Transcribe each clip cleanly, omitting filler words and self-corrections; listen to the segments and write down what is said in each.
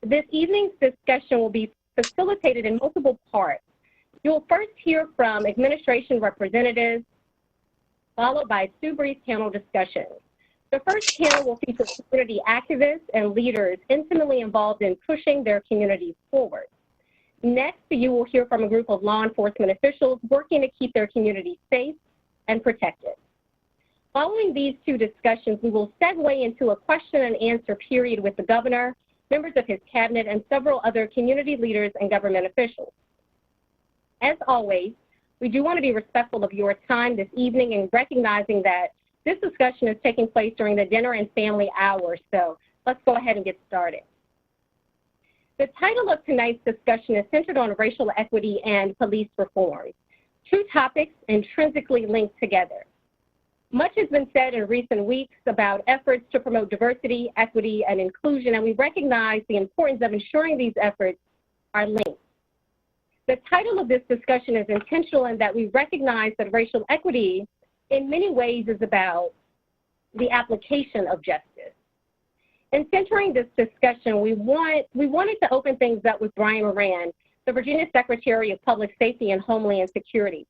This evening's discussion will be facilitated in multiple parts. You'll first hear from administration representatives, followed by two brief panel discussions. The first panel will feature community activists and leaders intimately involved in pushing their communities forward. Next, you will hear from a group of law enforcement officials working to keep their communities safe and protected. Following these two discussions, we will segue into a question and answer period with the governor, members of his cabinet, and several other community leaders and government officials. As always, we do want to be respectful of your time this evening and recognizing that this discussion is taking place during the dinner and family hour, so let's go ahead and get started. The title of tonight's discussion is centered on racial equity and police reform, two topics intrinsically linked together. Much has been said in recent weeks about efforts to promote diversity, equity, and inclusion, and we recognize the importance of ensuring these efforts are linked. The title of this discussion is intentional in that we recognize that racial equity in many ways is about the application of justice. In centering this discussion, we wanted to open things up with Brian Moran, the Virginia Secretary of Public Safety and Homeland Security.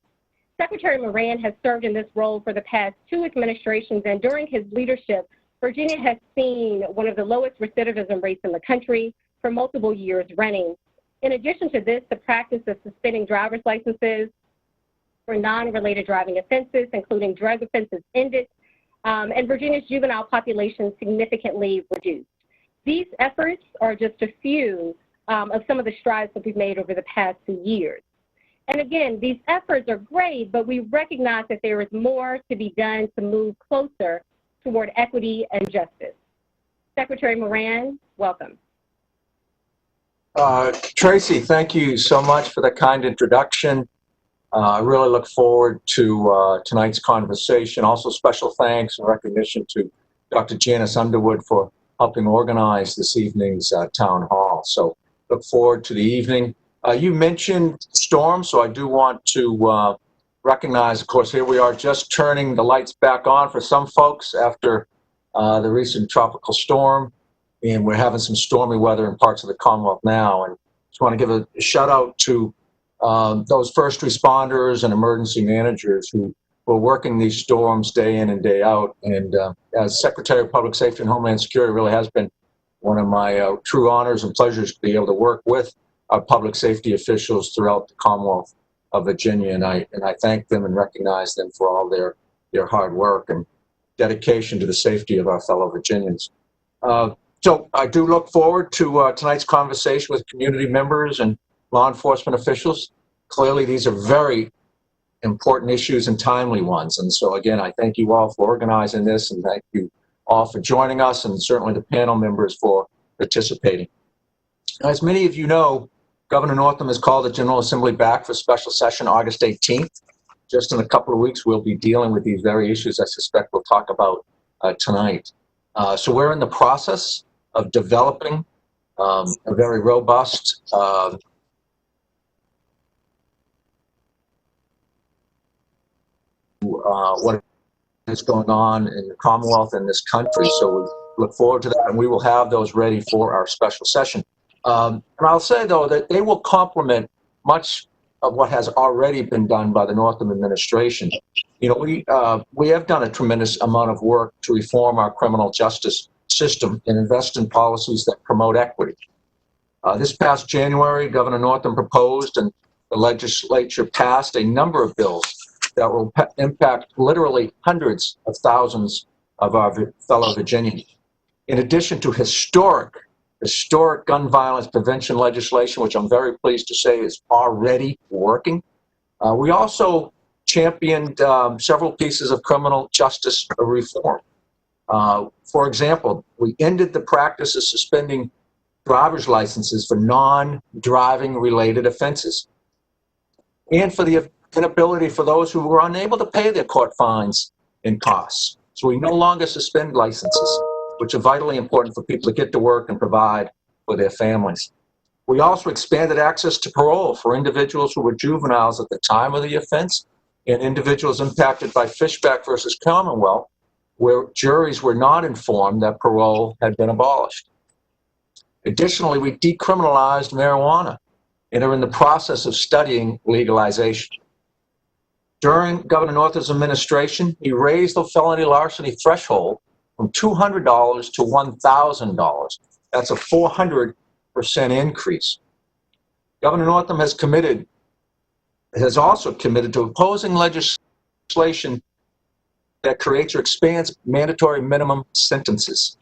Secretary Moran has served in this role for the past two administrations, and during his leadership, Virginia has seen one of the lowest recidivism rates in the country for multiple years running. In addition to this, the practice of suspending driver's licenses for non-related driving offenses, including drug offenses, ended, and Virginia's juvenile population significantly reduced. These efforts are just a few of some of the strides that we've made over the past 2 years. And again, these efforts are great, but we recognize that there is more to be done to move closer toward equity and justice. Secretary Moran, welcome. Tracy, thank you so much for that kind introduction. I really look forward to tonight's conversation. Also, special thanks and recognition to Dr. Janice Underwood for helping organize this evening's town hall. So look forward to the evening. You mentioned storms, so I do want to recognize, of course, here we are just turning the lights back on for some folks after the recent tropical storm, and we're having some stormy weather in parts of the Commonwealth now. And just want to give a shout out to those first responders and emergency managers who were working these storms day in and day out. And as Secretary of Public Safety and Homeland Security, it really has been one of my true honors and pleasures to be able to work with our public safety officials throughout the Commonwealth of Virginia. And I thank them and recognize them for all their hard work and dedication to the safety of our fellow Virginians. So I do look forward to tonight's conversation with community members and law enforcement officials. Clearly, these are very important issues and timely ones. And so, again, I thank you all for organizing this, and thank you all for joining us, and certainly the panel members for participating. As many of you know, Governor Northam has called the General Assembly back for special session August 18th. Just in a couple of weeks, we'll be dealing with these very issues I suspect we'll talk about tonight. So we're in the process of developing a very robust what is going on in the Commonwealth and this country. So we look forward to that, and we will have those ready for our special session. And I'll say, though, that they will complement much of what has already been done by the Northam administration. You know, we have done a tremendous amount of work to reform our criminal justice system and invest in policies that promote equity. This past January, Governor Northam proposed and the legislature passed a number of bills that will impact literally hundreds of thousands of our fellow Virginians. In addition to historic gun violence prevention legislation, which I'm very pleased to say is already working, we also championed several pieces of criminal justice reform. For example, we ended the practice of suspending driver's licenses for non-driving related offenses, and for the inability for those who were unable to pay their court fines and costs. So we no longer suspend licenses, which are vitally important for people to get to work and provide for their families. We also expanded access to parole for individuals who were juveniles at the time of the offense and individuals impacted by Fishback versus Commonwealth, where juries were not informed that parole had been abolished. Additionally, we decriminalized marijuana and are in the process of studying legalization. During Governor Northam's administration, he raised the felony larceny threshold from $200 to $1,000. That's a 400% increase. Governor Northam has also committed to opposing legislation that creates or expands mandatory minimum sentences.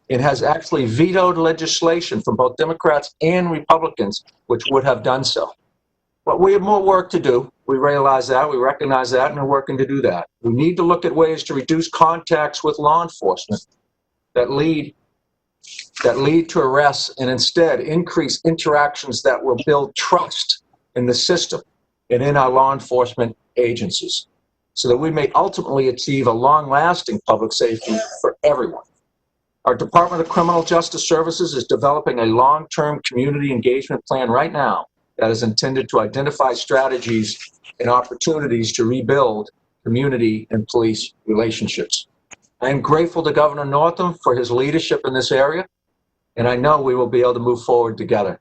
It has actually vetoed legislation from both Democrats and Republicans which would have done so. But we have more work to do. We realize that, we recognize that, and we're working to do that. We need to look at ways to reduce contacts with law enforcement that lead to arrests and instead increase interactions that will build trust in the system and in our law enforcement agencies so that we may ultimately achieve a long-lasting public safety for everyone. Our Department of Criminal Justice Services is developing a long-term community engagement plan right now that is intended to identify strategies and opportunities to rebuild community and police relationships. I am grateful to Governor Northam for his leadership in this area, and I know we will be able to move forward together.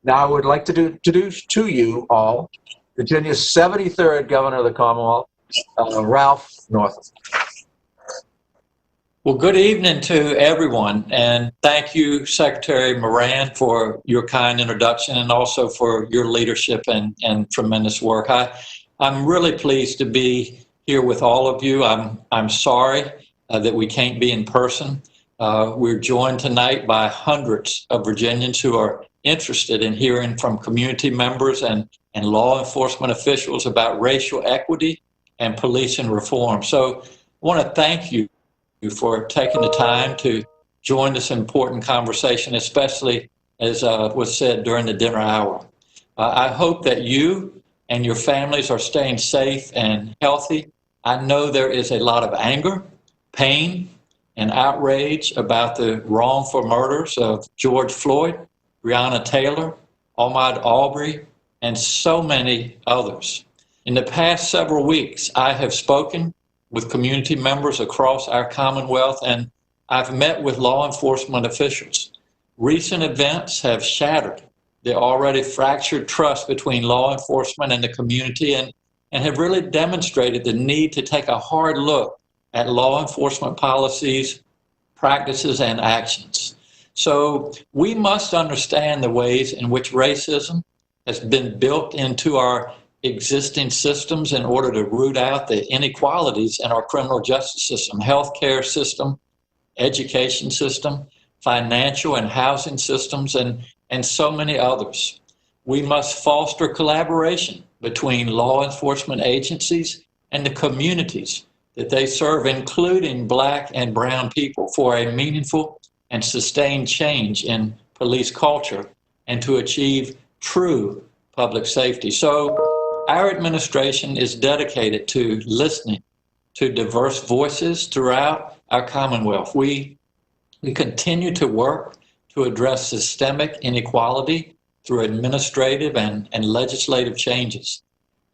Now I would like to introduce to you all Virginia's 73rd Governor of the Commonwealth, Ralph Northam. Well, good evening to everyone, and thank you, Secretary Moran, for your kind introduction and also for your leadership and tremendous work. I'm really pleased to be here with all of you. I'm sorry that we can't be in person. We're joined tonight by hundreds of Virginians who are interested in hearing from community members and law enforcement officials about racial equity and policing reform. So I want to thank you for taking the time to join this important conversation, especially as was said during the dinner hour. I hope that you and your families are staying safe and healthy. I know there is a lot of anger, pain, and outrage about the wrongful murders of George Floyd, Breonna Taylor, Ahmaud Arbery, and so many others. In the past several weeks, I have spoken with community members across our Commonwealth, and I've met with law enforcement officials. Recent events have shattered the already fractured trust between law enforcement and the community and have really demonstrated the need to take a hard look at law enforcement policies, practices, and actions. So we must understand the ways in which racism has been built into our existing systems in order to root out the inequalities in our criminal justice system, healthcare system, education system, financial and housing systems, and so many others. We must foster collaboration between law enforcement agencies and the communities that they serve, including Black and brown people, for a meaningful and sustained change in police culture and to achieve true public safety. So our administration is dedicated to listening to diverse voices throughout our Commonwealth. We continue to work to address systemic inequality through administrative and legislative changes.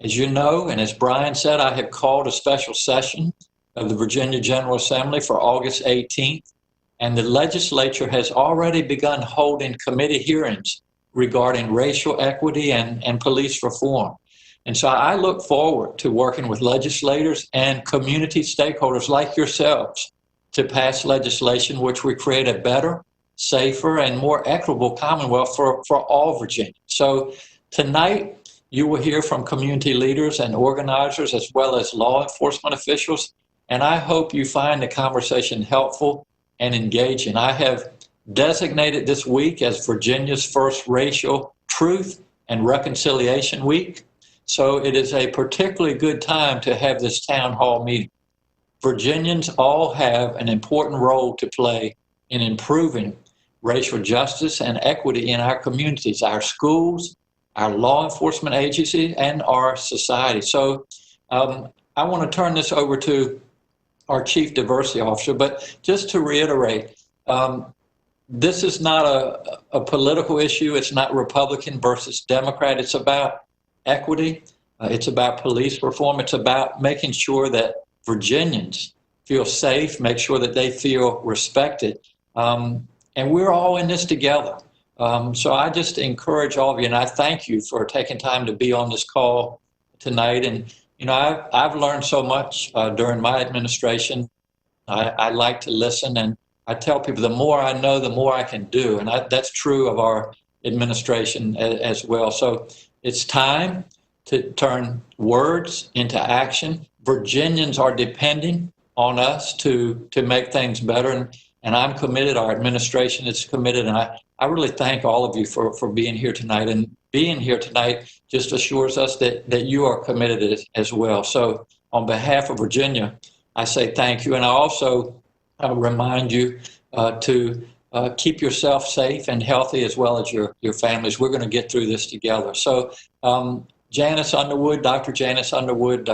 As you know, and as Brian said, I have called a special session of the Virginia General Assembly for August 18th, and the legislature has already begun holding committee hearings regarding racial equity and police reform. And so I look forward to working with legislators and community stakeholders like yourselves to pass legislation which would create a better, safer, and more equitable Commonwealth for all Virginians. So tonight, you will hear from community leaders and organizers as well as law enforcement officials, and I hope you find the conversation helpful and engaging. I have designated this week as Virginia's first Racial Truth and Reconciliation Week. So it is a particularly good time to have this town hall meeting. Virginians all have an important role to play in improving racial justice and equity in our communities, our schools, our law enforcement agencies, and our society. So I want to turn this over to our Chief Diversity Officer, but just to reiterate, this is not a political issue. It's not Republican versus Democrat. It's about equity. It's about police reform. It's about making sure that Virginians feel safe, make sure that they feel respected. And we're all in this together. So I just encourage all of you, and I thank you for taking time to be on this call tonight. And, you know, I've learned so much during my administration. I like to listen, and I tell people the more I know, the more I can do. And that's true of our administration as well. So it's time to turn words into action. Virginians are depending on us to make things better. And I'm committed, our administration is committed, and I really thank all of you for being here tonight. And being here tonight just assures us that you are committed as well. So on behalf of Virginia, I say thank you. And I also remind you to keep yourself safe and healthy as well as your families. We're going to get through this together. So Janice Underwood, Dr. Janice Underwood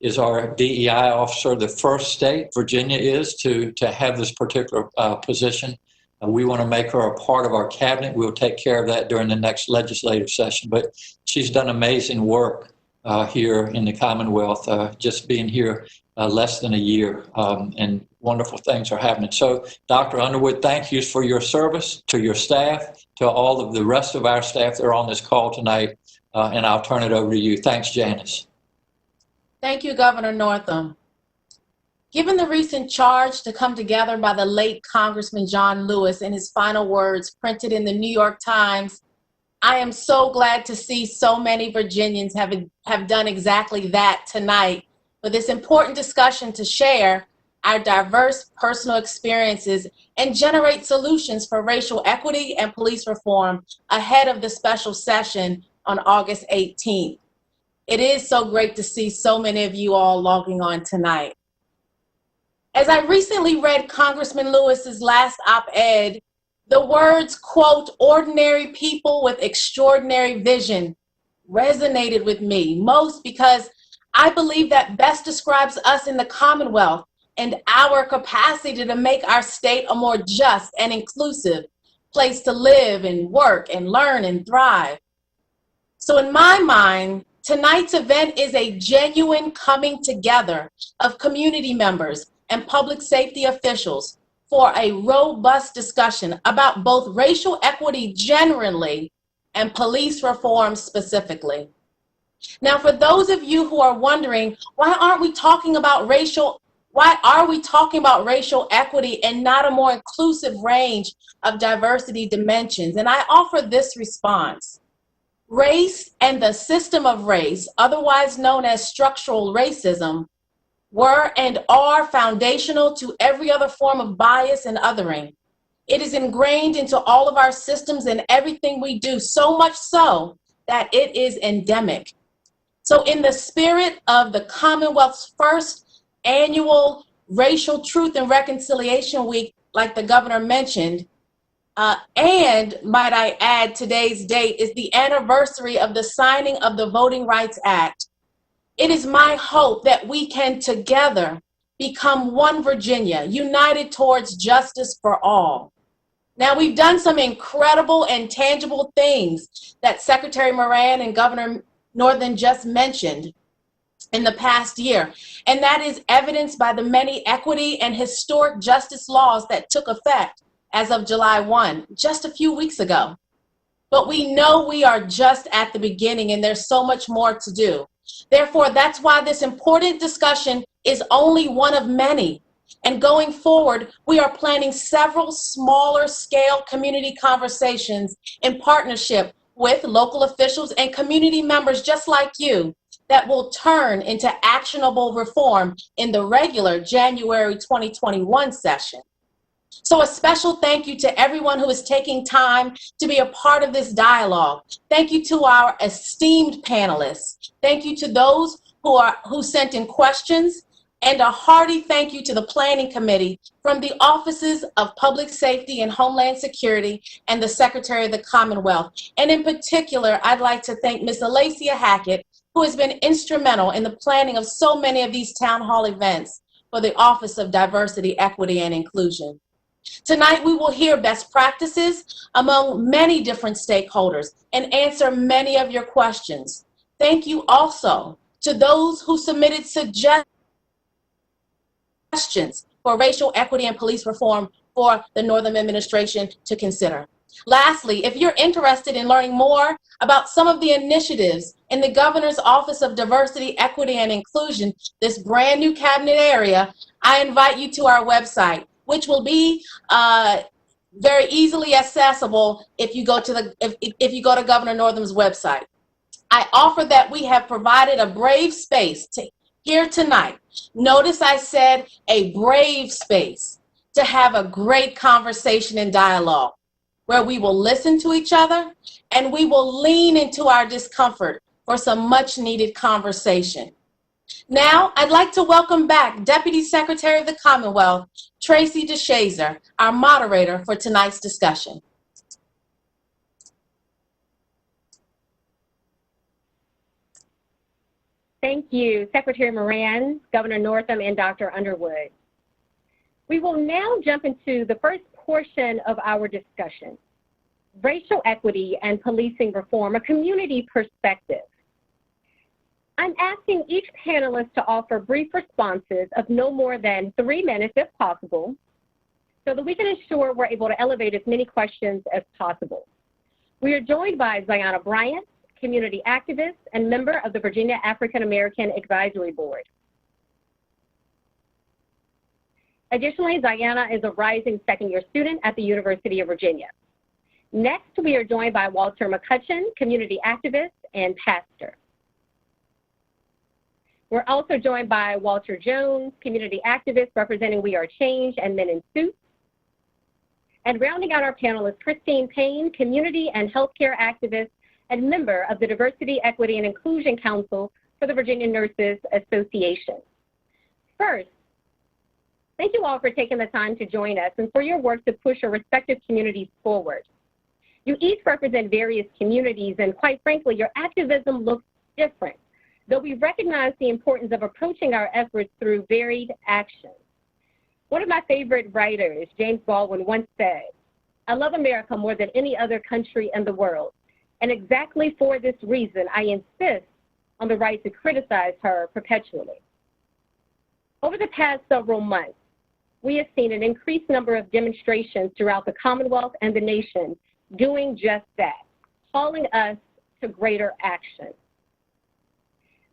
is our DEI officer. The first state, Virginia is, to have this particular position. We want to make her a part of our cabinet. We'll take care of that during the next legislative session. But she's done amazing work here in the Commonwealth, just being here less than a year, and wonderful things are happening. So, Dr. Underwood, thank you for your service to your staff, to all of the rest of our staff that are on this call tonight, and I'll turn it over to you. Thanks, Janice. Thank you, Governor Northam. Given the recent charge to come together by the late Congressman John Lewis in his final words printed in the New York Times, I am so glad to see so many Virginians have done exactly that tonight for this important discussion to share our diverse personal experiences and generate solutions for racial equity and police reform ahead of the special session on August 18th. It is so great to see so many of you all logging on tonight. As I recently read Congressman Lewis's last op-ed, the words, quote, "ordinary people with extraordinary vision" resonated with me most because I believe that best describes us in the Commonwealth and our capacity to make our state a more just and inclusive place to live and work and learn and thrive. So in my mind, tonight's event is a genuine coming together of community members and public safety officials for a robust discussion about both racial equity generally and police reform specifically. Now, for those of you who are wondering, why are we talking about racial equity and not a more inclusive range of diversity dimensions? And I offer this response. Race and the system of race, otherwise known as structural racism, were and are foundational to every other form of bias and othering. It is ingrained into all of our systems and everything we do, so much so that it is endemic. So in the spirit of the Commonwealth's first annual Racial Truth and Reconciliation Week, like the governor mentioned, and might I add, today's date is the anniversary of the signing of the Voting Rights Act. It is my hope that we can together become one Virginia, united towards justice for all. Now, we've done some incredible and tangible things that Secretary Moran and Governor Northam just mentioned in the past year, and that is evidenced by the many equity and historic justice laws that took effect as of July 1, just a few weeks ago. But we know we are just at the beginning and there's so much more to do. Therefore, that's why this important discussion is only one of many. And going forward, we are planning several smaller scale community conversations in partnership with local officials and community members just like you that will turn into actionable reform in the regular January 2021 session. So a special thank you to everyone who is taking time to be a part of this dialogue. Thank you to our esteemed panelists. Thank you to those who sent in questions, and a hearty thank you to the Planning Committee from the Offices of Public Safety and Homeland Security and the Secretary of the Commonwealth. And in particular, I'd like to thank Ms. Alacia Hackett, who has been instrumental in the planning of so many of these town hall events for the Office of Diversity, Equity, and Inclusion. Tonight, we will hear best practices among many different stakeholders and answer many of your questions. Thank you also to those who submitted suggestions for racial equity and police reform for the Northam administration to consider. Lastly, if you're interested in learning more about some of the initiatives in the Governor's Office of Diversity, Equity, and Inclusion, this brand new cabinet area, I invite you to our website, which will be very easily accessible if you go to if you go to Governor Northam's website. I offer that we have provided a brave space to here tonight. Notice I said a brave space to have a great conversation and dialogue where we will listen to each other and we will lean into our discomfort for some much needed conversation. Now, I'd like to welcome back Deputy Secretary of the Commonwealth, Tracy Chazer, our moderator for tonight's discussion. Thank you, Secretary Moran, Governor Northam, and Dr. Underwood. We will now jump into the first portion of our discussion, racial equity and policing reform, a community perspective. I'm asking each panelist to offer brief responses of no more than 3 minutes if possible, so that we can ensure we're able to elevate as many questions as possible. We are joined by Ziana Bryant, community activist and member of the Virginia African American Advisory Board. Additionally, Ziana is a rising second-year student at the University of Virginia. Next, we are joined by Walter McCutcheon, community activist and pastor. We're also joined by Walter Jones, community activist representing We Are Change and Men in Suits. And rounding out our panel is Christine Payne, community and healthcare activist and member of the Diversity, Equity, and Inclusion Council for the Virginia Nurses Association. First, thank you all for taking the time to join us and for your work to push your respective communities forward. You each represent various communities, and quite frankly, your activism looks different, though we recognize the importance of approaching our efforts through varied actions. One of my favorite writers, James Baldwin, once said, "I love America more than any other country in the world, and exactly for this reason, I insist on the right to criticize her perpetually." Over the past several months, we have seen an increased number of demonstrations throughout the Commonwealth and the nation doing just that, calling us to greater action.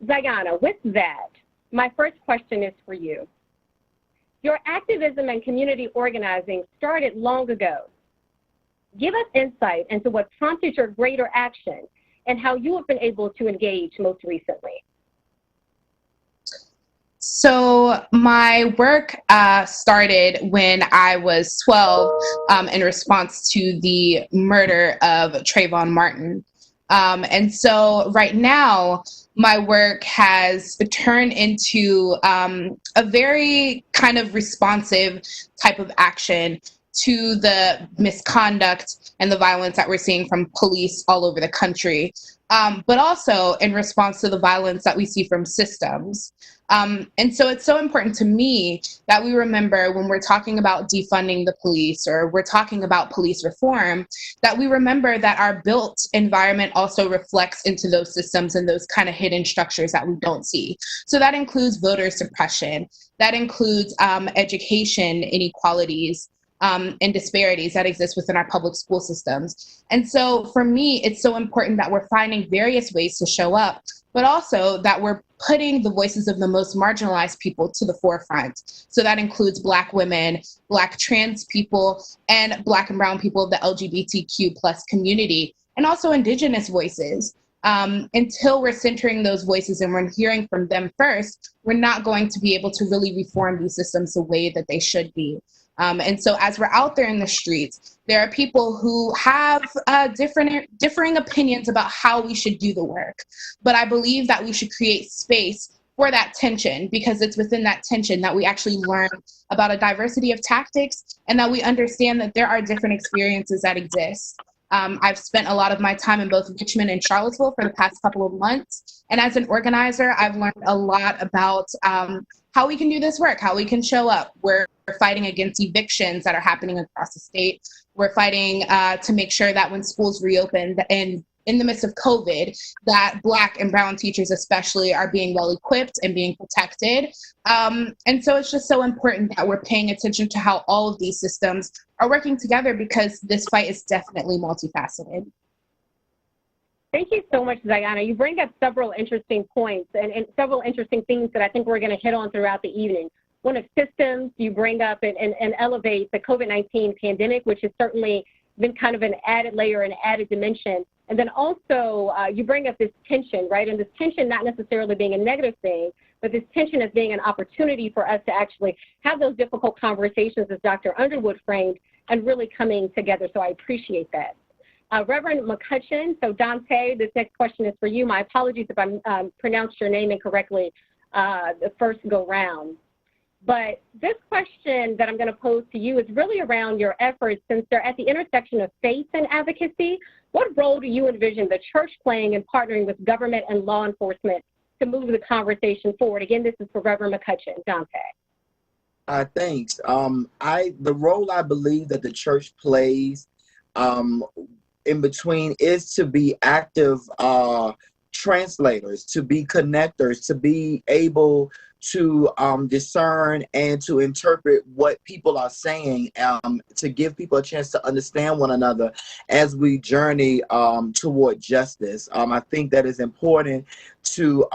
Ziana, with that, my first question is for you. Your activism and community organizing started long ago. Give us insight into what prompted your greater action and how you have been able to engage most recently. So my work started when I was 12 in response to the murder of Trayvon Martin. And so right now, my work has turned into a very kind of responsive type of action to the misconduct and the violence that we're seeing from police all over the country, but also in response to the violence that we see from systems. And so it's so important to me that we remember when we're talking about defunding the police or we're talking about police reform, that we remember that our built environment also reflects into those systems and those kind of hidden structures that we don't see. So that includes voter suppression, that includes education inequalities, and disparities that exist within our public school systems. And so for me, it's so important that we're finding various ways to show up, but also that we're putting the voices of the most marginalized people to the forefront. So that includes Black women, Black trans people, and Black and brown people of the LGBTQ+ community, and also Indigenous voices. Until we're centering those voices and we're hearing from them first, we're not going to be able to really reform these systems the way that they should be. And so as we're out there in the streets, there are people who have differing opinions about how we should do the work. But I believe that we should create space for that tension, because it's within that tension that we actually learn about a diversity of tactics and that we understand that there are different experiences that exist. I've spent a lot of my time in both Richmond and Charlottesville for the past couple of months. And as an organizer, I've learned a lot about how we can do this work, how we can show up. We're fighting against evictions that are happening across the state. We're fighting to make sure that when schools reopen in in the midst of COVID, that Black and brown teachers especially are being well equipped and being protected. And so it's just so important that we're paying attention to how all of these systems are working together, because this fight is definitely multifaceted. Thank you so much, Ziana. You bring up several interesting points and several interesting things that I think we're going to hit on throughout the evening. One of systems, you bring up and elevate the COVID-19 pandemic, which has certainly been kind of an added layer, an added dimension. And then also you bring up this tension, right? And this tension not necessarily being a negative thing, but this tension as being an opportunity for us to actually have those difficult conversations, as Dr. Underwood framed, and really coming together. So I appreciate that. Reverend McCutcheon, so Dante, this next question is for you. My apologies if I pronounced your name incorrectly the first go round. But this question that I'm going to pose to you is really around your efforts, since they're at the intersection of faith and advocacy. What role do you envision the church playing in partnering with government and law enforcement to move the conversation forward? Again, this is for Reverend McCutcheon. Dante. Thanks. The role I believe that the church plays in between is to be active translators, to be connectors, to be able to discern and to interpret what people are saying, to give people a chance to understand one another as we journey toward justice. I think that is important to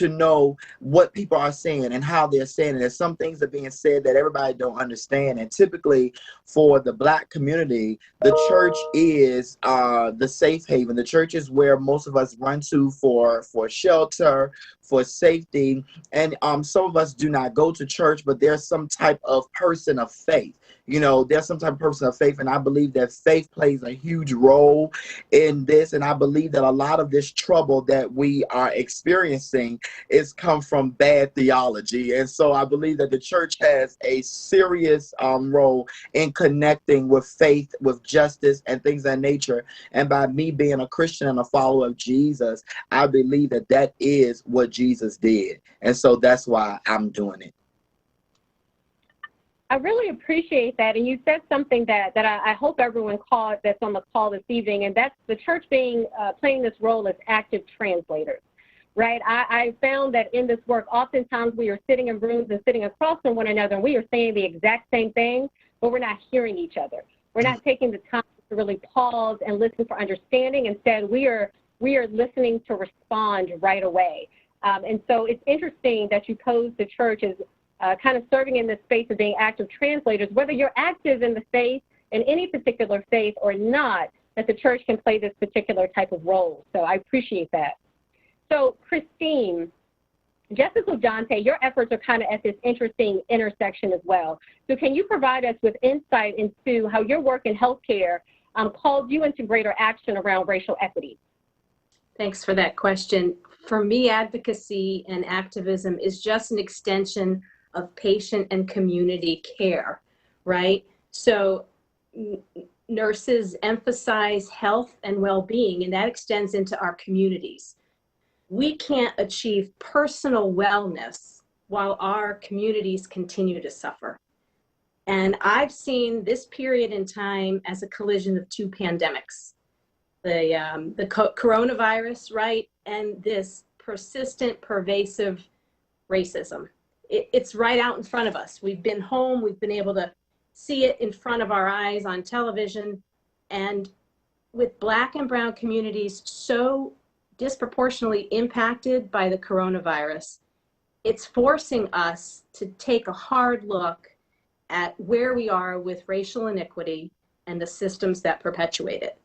know what people are saying and how they're saying it. There's some things that are being said that everybody don't understand, and typically for the Black community, the church is the safe haven. The church is where most of us run to for shelter, for safety, and some of us do not go to church, but there's some type of person of faith. You know, there's some type of person of faith, and I believe that faith plays a huge role in this, and I believe that a lot of this trouble that we are experiencing is come from bad theology. And so I believe that the church has a serious role in connecting with faith, with justice, and things of that nature. And by me being a Christian and a follower of Jesus, I believe that that is what Jesus did. And so that's why I'm doing it. I really appreciate that. And you said something that I hope everyone caught that's on the call this evening, and that's the church being playing this role as active translators, right? I found that in this work, oftentimes we are sitting in rooms and sitting across from one another, and we are saying the exact same thing, but we're not hearing each other. We're not taking the time to really pause and listen for understanding. Instead, we are listening to respond right away. And so it's interesting that you pose the church as kind of serving in this space of being active translators, whether you're active in the faith, in any particular faith or not, that the church can play this particular type of role. So I appreciate that. So Christine, just as with Dante, your efforts are kind of at this interesting intersection as well. So can you provide us with insight into how your work in healthcare called you into greater action around racial equity? Thanks for that question. For me, advocacy and activism is just an extension of patient and community care, right? So nurses emphasize health and well-being, and that extends into our communities. We can't achieve personal wellness while our communities continue to suffer. And I've seen this period in time as a collision of two pandemics, the coronavirus, right? And this persistent, pervasive racism. It's right out in front of us. We've been home, we've been able to see it in front of our eyes on television. And with Black and brown communities so disproportionately impacted by the coronavirus, it's forcing us to take a hard look at where we are with racial inequity and the systems that perpetuate it.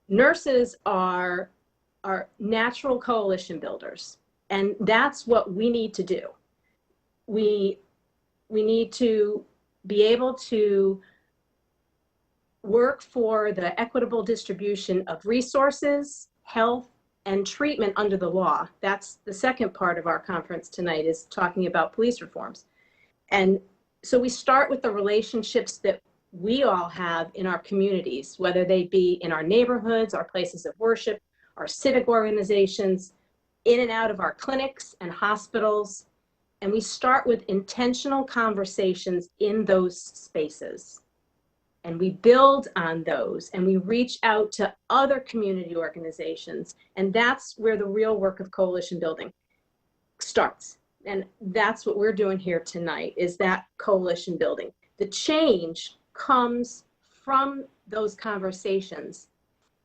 Nurses are natural coalition builders, and that's what we need to do. We need to be able to work for the equitable distribution of resources, health, and treatment under the law. That's the second part of our conference tonight, is talking about police reforms. And so we start with the relationships that we all have in our communities, whether they be in our neighborhoods, our places of worship, our civic organizations, in and out of our clinics and hospitals. And we start with intentional conversations in those spaces. and we build on those, and we reach out to other community organizations. And that's where the real work of coalition building starts. And that's what we're doing here tonight, is that coalition building. The change comes from those conversations,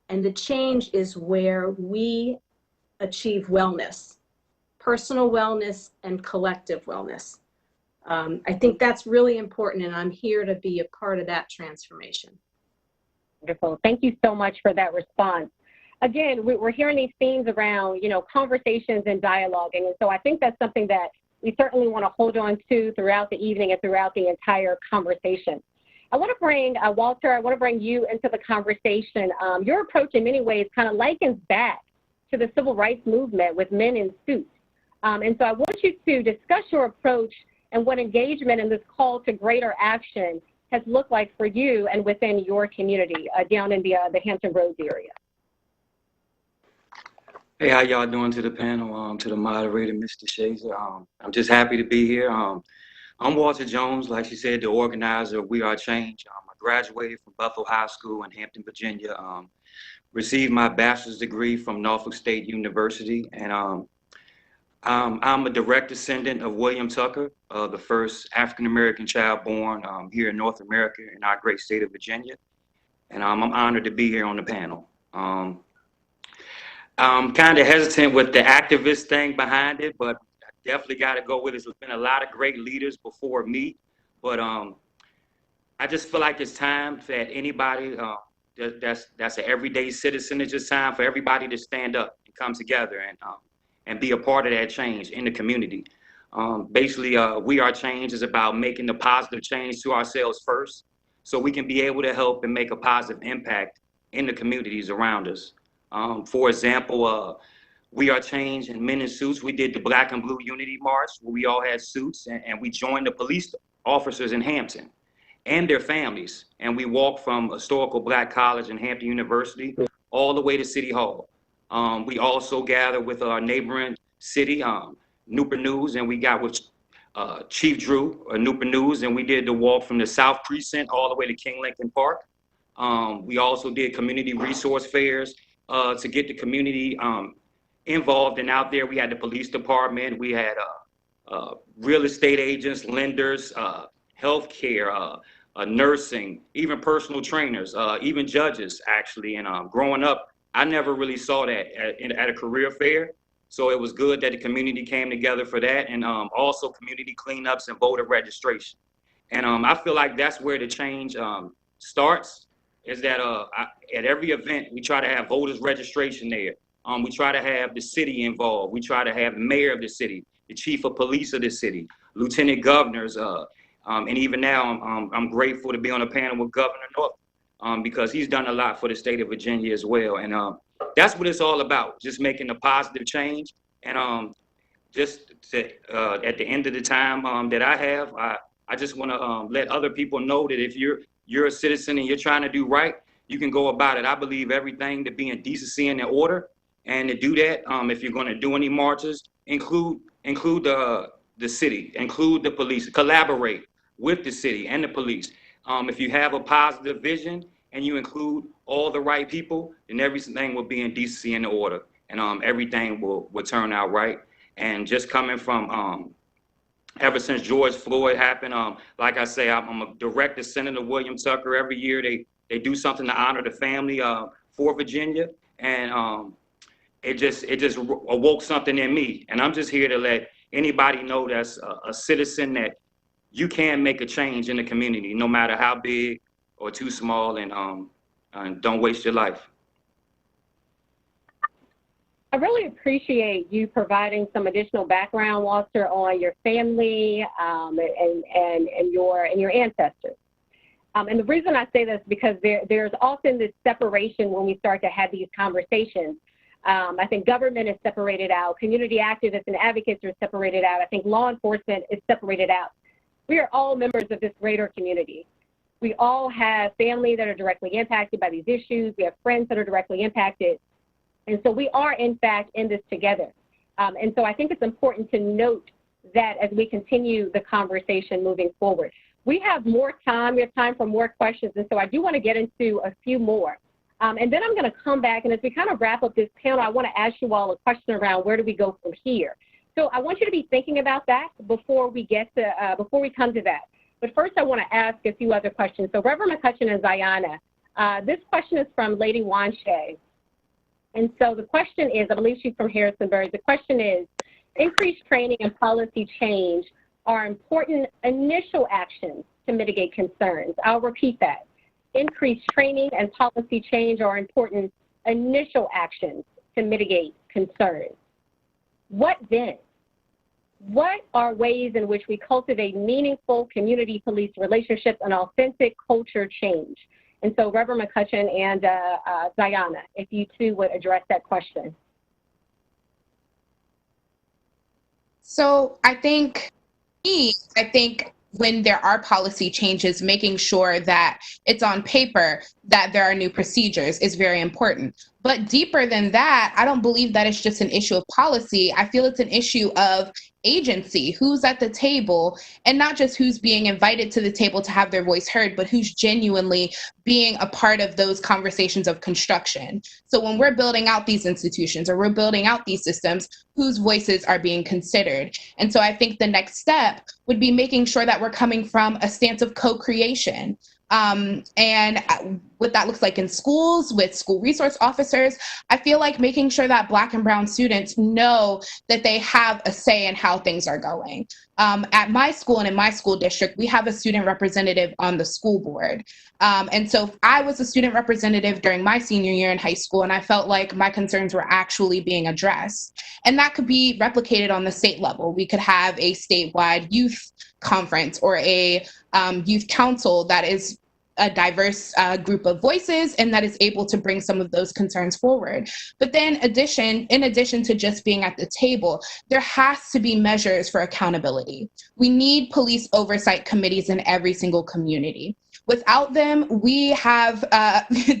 and the change is where we achieve wellness, personal wellness and collective wellness. I think that's really important, and I'm here to be a part of that transformation. Wonderful. Thank you so much for that response. Again, we're hearing these themes around, conversations and dialoguing. And so I think that's something that we certainly want to hold on to throughout the evening and throughout the entire conversation. I want to bring, Walter, I want to bring you into the conversation. Your approach in many ways kind of likens back to the civil rights movement with men in suits. And so I want you to discuss your approach and what engagement in this call to greater action has looked like for you and within your community down in the Hampton Roads area. Hey, how y'all doing to the panel, to the moderator, Mr. Chazer? I'm just happy to be here. I'm Walter Jones, like she said, the organizer of We Are Change. I graduated from Buffalo High School in Hampton, Virginia. Received my bachelor's degree from Norfolk State University, and I'm a direct descendant of William Tucker, the first African-American child born here in North America in our great state of Virginia. And I'm honored to be here on the panel. I'm kind of hesitant with the activist thing behind it, but I definitely got to go with it. There's been a lot of great leaders before me, but I just feel like it's time that anybody that's an everyday citizen, it's just time for everybody to stand up and come together and be a part of that change in the community. Basically, We Are Change is about making the positive change to ourselves first, so we can be able to help and make a positive impact in the communities around us. For example, We Are Change and Men in Suits, we did the Black and Blue Unity March where we all had suits, and we joined the police officers in Hampton and their families. And we walked from Historical Black College and Hampton University all the way to City Hall. We also gathered with our neighboring city, Newport News, and we got with Chief Drew, Newport News, and we did the walk from the South Precinct all the way to King Lincoln Park. We also did community resource fairs to get the community involved and out there. We had the police department, we had real estate agents, lenders, healthcare, nursing, even personal trainers, even judges, actually. And growing up, I never really saw that at a career fair. So it was good that the community came together for that, and also community cleanups and voter registration. And I feel like that's where the change starts, is that at every event, we try to have voters registration there. We try to have the city involved. We try to have the mayor of the city, the chief of police of the city, lieutenant governors, and even now, I'm grateful to be on a panel with Governor Northam because he's done a lot for the state of Virginia as well. And that's what it's all about, just making a positive change. And just to, at the end of the time that I have, I just want to let other people know that if you're a citizen and you're trying to do right, you can go about it. I believe everything to be in decency and in order. And to do that, if you're going to do any marches, include the city, include the police, collaborate with the city and the police. If you have a positive vision and you include all the right people, then everything will be in decency and order, and everything will turn out right. And just coming from ever since George Floyd happened, like I say, I'm a direct descendant of William Tucker. Every year they do something to honor the family for Virginia, and it just awoke something in me. And I'm just here to let anybody know that's a citizen that you can make a change in the community, no matter how big or too small, and don't waste your life. I really appreciate you providing some additional background, Walter, on your family and your ancestors. And the reason I say this is because there's often this separation when we start to have these conversations. I think government is separated out, community activists and advocates are separated out. I think law enforcement is separated out. We are all members of this greater community. We all have family that are directly impacted by these issues. We have friends that are directly impacted. And so we are, in fact, in this together. And so I think it's important to note that as we continue the conversation moving forward. We have more time. We have time for more questions. And so I do want to get into a few more. And then I'm going to come back. And as we kind of wrap up this panel, I want to ask you all a question around where do we go from here? So I want you to be thinking about that before we get to, before we come to that. But first, I want to ask a few other questions. So Reverend McCutcheon and Ziana, this question is from Lady Wanche. And so the question is, I believe she's from Harrisonburg. The question is, increased training and policy change are important initial actions to mitigate concerns. I'll repeat that. Increased training and policy change are important initial actions to mitigate concerns. What then? What are ways in which we cultivate meaningful community police relationships and authentic culture change? And so Reverend McCutcheon and Ziana, if you two would address that question. So I think when there are policy changes, making sure that it's on paper that there are new procedures is very important. But deeper than that, I don't believe that it's just an issue of policy. I feel it's an issue of agency, who's at the table, and not just who's being invited to the table to have their voice heard, but who's genuinely being a part of those conversations of construction. So when we're building out these institutions or we're building out these systems, whose voices are being considered? And so I think the next step would be making sure that we're coming from a stance of co-creation. And what that looks like in schools with school resource officers, I feel like making sure that Black and Brown students know that they have a say in how things are going. At my school and in my school district, we have a student representative on the school board. And so I was a student representative during my senior year in high school, and I felt like my concerns were actually being addressed. And that could be replicated on the state level. We could have a statewide youth conference or a youth council that is a diverse group of voices and that is able to bring some of those concerns forward. But then in addition to just being at the table, there has to be measures for accountability. We need police oversight committees in every single community. Without them, we have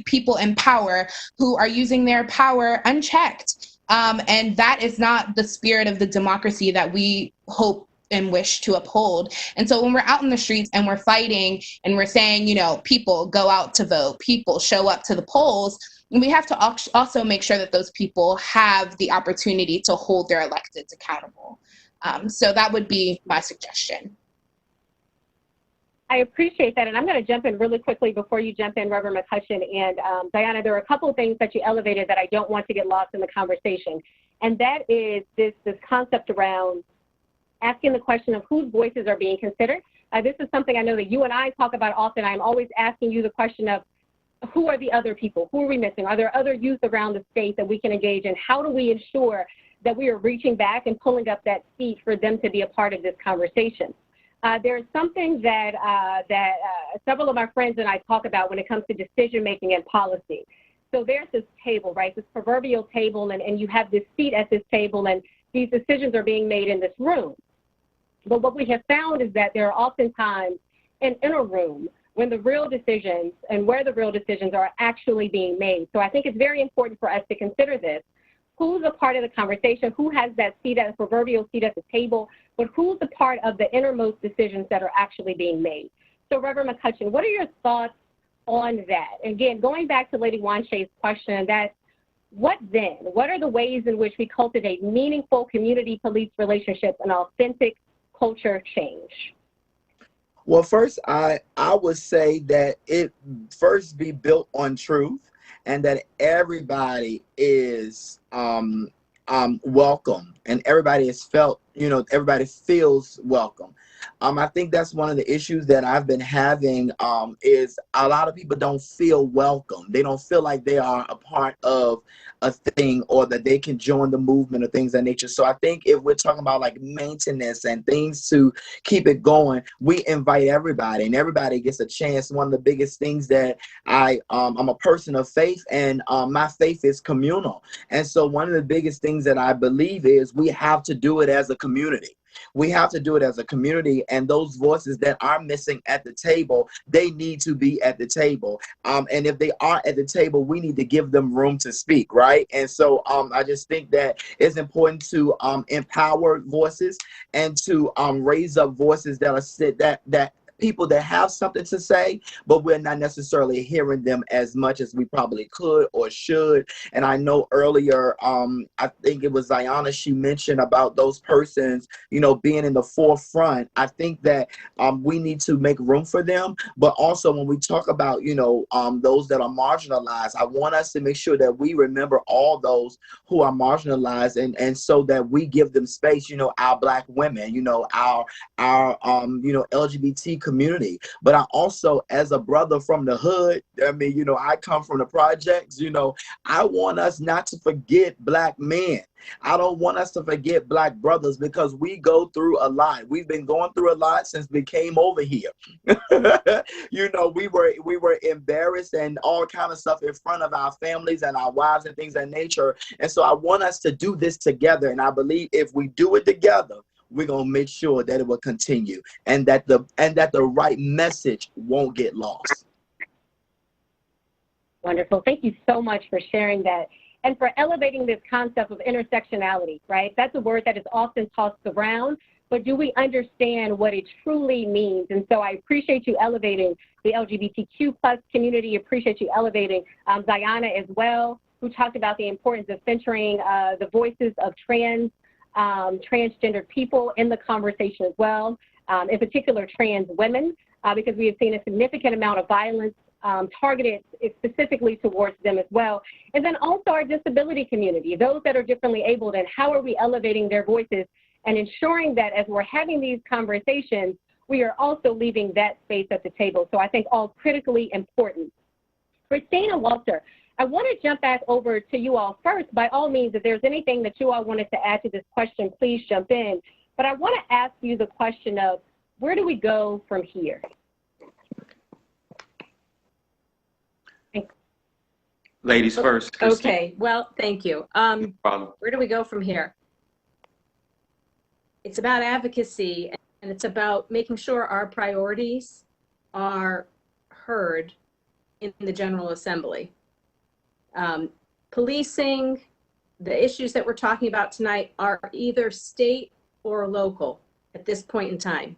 people in power who are using their power unchecked. And that is not the spirit of the democracy that we hope and wish to uphold. And so when we're out in the streets and we're fighting and we're saying, you know, people go out to vote, people show up to the polls, and we have to also make sure that those people have the opportunity to hold their electeds accountable. So that would be my suggestion. I appreciate that. And I'm going to jump in really quickly before you jump in, Reverend McCutcheon and Diana. There are a couple of things that you elevated that I don't want to get lost in the conversation. And that is this concept around asking the question of whose voices are being considered. This is something I know that you and I talk about often. I'm always asking you the question of who are the other people? Who are we missing? Are there other youth around the state that we can engage in? How do we ensure that we are reaching back and pulling up that seat for them to be a part of this conversation? There's something that several of my friends and I talk about when it comes to decision-making and policy. So there's this table, right, this proverbial table, and you have this seat at this table, and these decisions are being made in this room. But what we have found is that there are oftentimes an inner room when the real decisions and where the real decisions are actually being made. So I think it's very important for us to consider this. Who's a part of the conversation? Who has that seat at the proverbial seat at the table? But who's a part of the innermost decisions that are actually being made? So Reverend McCutcheon, what are your thoughts on that? Again, going back to Lady Wanche's question, that what then? What are the ways in which we cultivate meaningful community police relationships and authentic culture change? Well, first, I would say that it first be built on truth, and that everybody is welcome, and everybody is felt, everybody feels welcome. I think that's one of the issues that I've been having is a lot of people don't feel welcome. They don't feel like they are a part of a thing or that they can join the movement or things of that nature. So I think if we're talking about like maintenance and things to keep it going, we invite everybody and everybody gets a chance. One of the biggest things that I'm a person of faith, and my faith is communal. And so one of the biggest things that I believe is we have to do it as a community. We have to do it as a community, and those voices that are missing at the table, they need to be at the table. And if they are at the table, we need to give them room to speak, right? And so I just think that it's important to empower voices and to raise up voices that are people that have something to say, but we're not necessarily hearing them as much as we probably could or should. And I know earlier, I think it was Ziana, she mentioned about those persons, you know, being in the forefront. I think that we need to make room for them. But also when we talk about, you know, those that are marginalized, I want us to make sure that we remember all those who are marginalized, and so that we give them space, you know, our Black women, you know, our you know, LGBT community. But I also, as a brother from the hood, I mean, you know, I come from the projects, you know, I want us not to forget Black men. I don't want us to forget Black brothers, because we go through a lot. We've been going through a lot since we came over here. You know, we were embarrassed and all kind of stuff in front of our families and our wives and things of that nature. And so I want us to do this together. And I believe if we do it together, we're gonna make sure that it will continue, and that the right message won't get lost. Wonderful. Thank you so much for sharing that and for elevating this concept of intersectionality, right? That's a word that is often tossed around, but do we understand what it truly means? And so I appreciate you elevating the LGBTQ plus community, appreciate you elevating Ziana as well, who talked about the importance of centering the voices of transgender people in the conversation as well, in particular trans women, because we have seen a significant amount of violence targeted specifically towards them as well. And then also our disability community, those that are differently abled, and how are we elevating their voices and ensuring that as we're having these conversations, we are also leaving that space at the table. So I think all critically important. Christine and Walter, I want to jump back over to you all first. By all means, if there's anything that you all wanted to add to this question, please jump in. But I want to ask you the question of, where do we go from here? Ladies first. Christine. Okay, well, thank you. No problem. Where do we go from here? It's about advocacy, and it's about making sure our priorities are heard in the General Assembly. Policing, the issues that we're talking about tonight are either state or local at this point in time.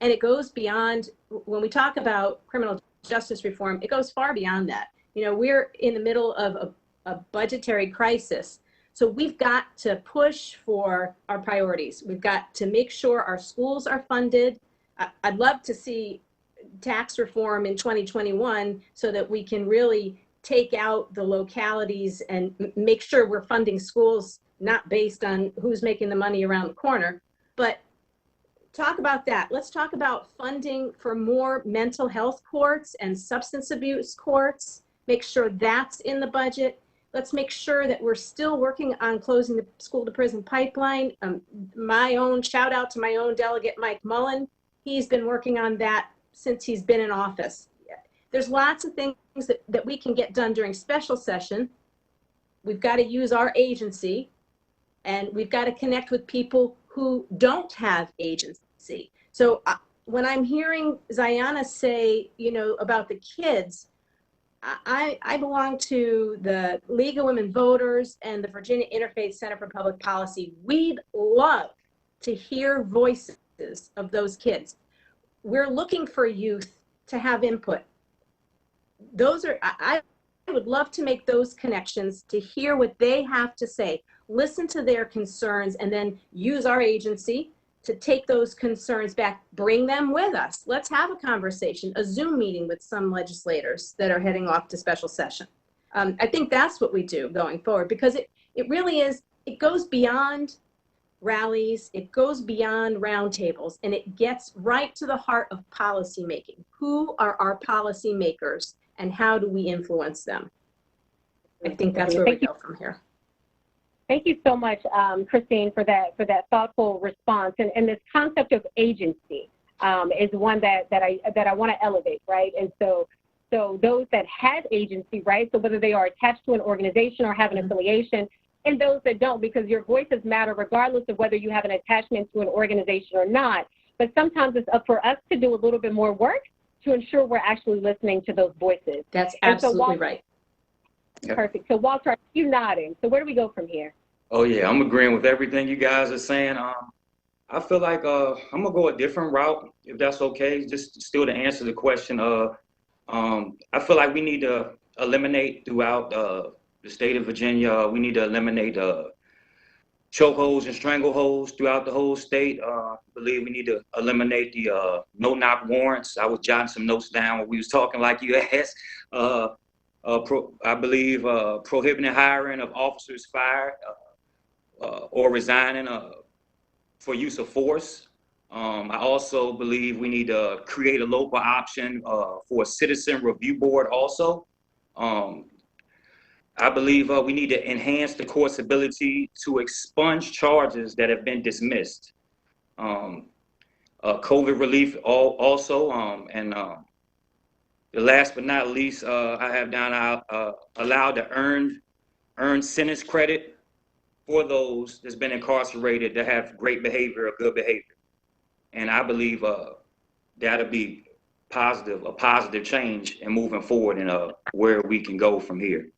And it goes beyond, when we talk about criminal justice reform, it goes far beyond that. You know, we're in the middle of a budgetary crisis. So we've got to push for our priorities. We've got to make sure our schools are funded. I'd love to see tax reform in 2021 so that we can really take out the localities and make sure we're funding schools not based on who's making the money around the corner. But talk about that. Let's talk about funding for more mental health courts and substance abuse courts. Make sure that's in the budget. Let's make sure that we're still working on closing the school to prison pipeline. My own shout out to my own delegate, Mike Mullen. He's been working on that since he's been in office. There's lots of things that we can get done during special session. We've got to use our agency, and we've got to connect with people who don't have agency. So when I'm hearing Ziana say, you know, about the kids, I belong to the League of Women Voters and the Virginia Interfaith Center for Public Policy. We'd love to hear voices of those kids. We're looking for youth to have input. Those are, I would love to make those connections, to hear what they have to say, listen to their concerns, and then use our agency to take those concerns back, bring them with us. Let's have a conversation, a Zoom meeting with some legislators that are heading off to special session. I think that's what we do going forward, because it really is, it goes beyond rallies, it goes beyond roundtables, and it gets right to the heart of policy making. Who are our policy makers, and how do we influence them? I think that's where we go from here. Thank you so much, Christine, for that thoughtful response. And this concept of agency is one that I want to elevate, right? And so those that have agency, right? So whether they are attached to an organization or have an affiliation, and those that don't, because your voices matter regardless of whether you have an attachment to an organization or not. But sometimes it's up for us to do a little bit more work to ensure we're actually listening to those voices. That's absolutely right. Perfect. So Walter, are you nodding? So where do we go from here? Oh yeah, I'm agreeing with everything you guys are saying. I feel like I'm gonna go a different route, if that's okay. Just still to answer the question. I feel like we need to eliminate throughout the state of Virginia. We need to eliminate chokeholds and strangleholds throughout the whole state. I believe we need to eliminate the no-knock warrants. I was jotting some notes down when we was talking like you asked. I believe prohibiting hiring of officers fired or resigning for use of force. I also believe we need to create a local option for a citizen review board also. I believe we need to enhance the court's ability to expunge charges that have been dismissed. COVID relief also, and the last but not least, I have down allowed to earn sentence credit for those that's been incarcerated that have great behavior or good behavior. And I believe that'll be a positive change in moving forward and where we can go from here.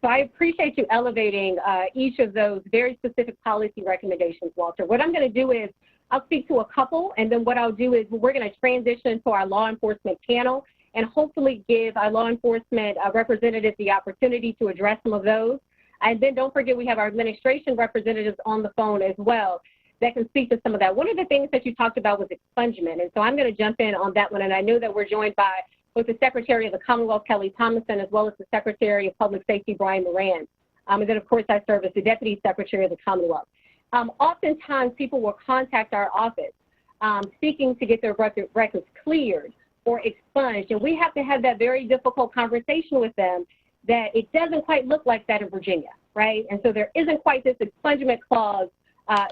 So I appreciate you elevating each of those very specific policy recommendations, Walter. What I'm going to do is I'll speak to a couple, and then what I'll do is we're going to transition to our law enforcement panel and hopefully give our law enforcement representatives the opportunity to address some of those. And then don't forget we have our administration representatives on the phone as well that can speak to some of that. One of the things that you talked about was expungement, and so I'm going to jump in on that one, and I know that we're joined by both the Secretary of the Commonwealth, Kelly Thomason, as well as the Secretary of Public Safety, Brian Moran. And then, of course, I serve as the Deputy Secretary of the Commonwealth. Oftentimes, people will contact our office seeking to get their records cleared or expunged, and we have to have that very difficult conversation with them that it doesn't quite look like that in Virginia, right? And so there isn't quite this expungement clause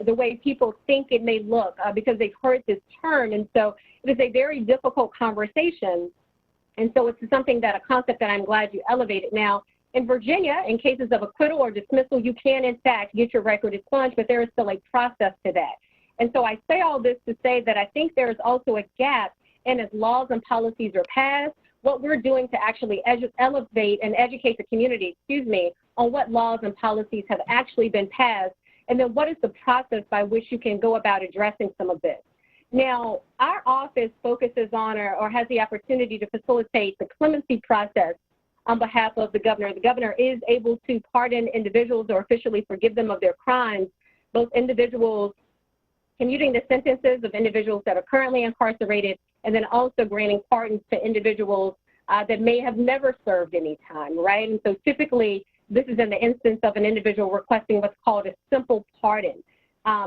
the way people think it may look because they've heard this term. And so it is a very difficult conversation. And so it's something that a concept that I'm glad you elevated. Now, in Virginia, in cases of acquittal or dismissal, you can, in fact, get your record expunged, but there is still a process to that. And so I say all this to say that I think there is also a gap in as laws and policies are passed, what we're doing to actually elevate and educate the community, on what laws and policies have actually been passed, and then what is the process by which you can go about addressing some of this. Now, our office focuses on or has the opportunity to facilitate the clemency process on behalf of the governor. The governor is able to pardon individuals or officially forgive them of their crimes, both individuals commuting the sentences of individuals that are currently incarcerated, and then also granting pardons to individuals that may have never served any time, right? And so typically, this is in the instance of an individual requesting what's called a simple pardon.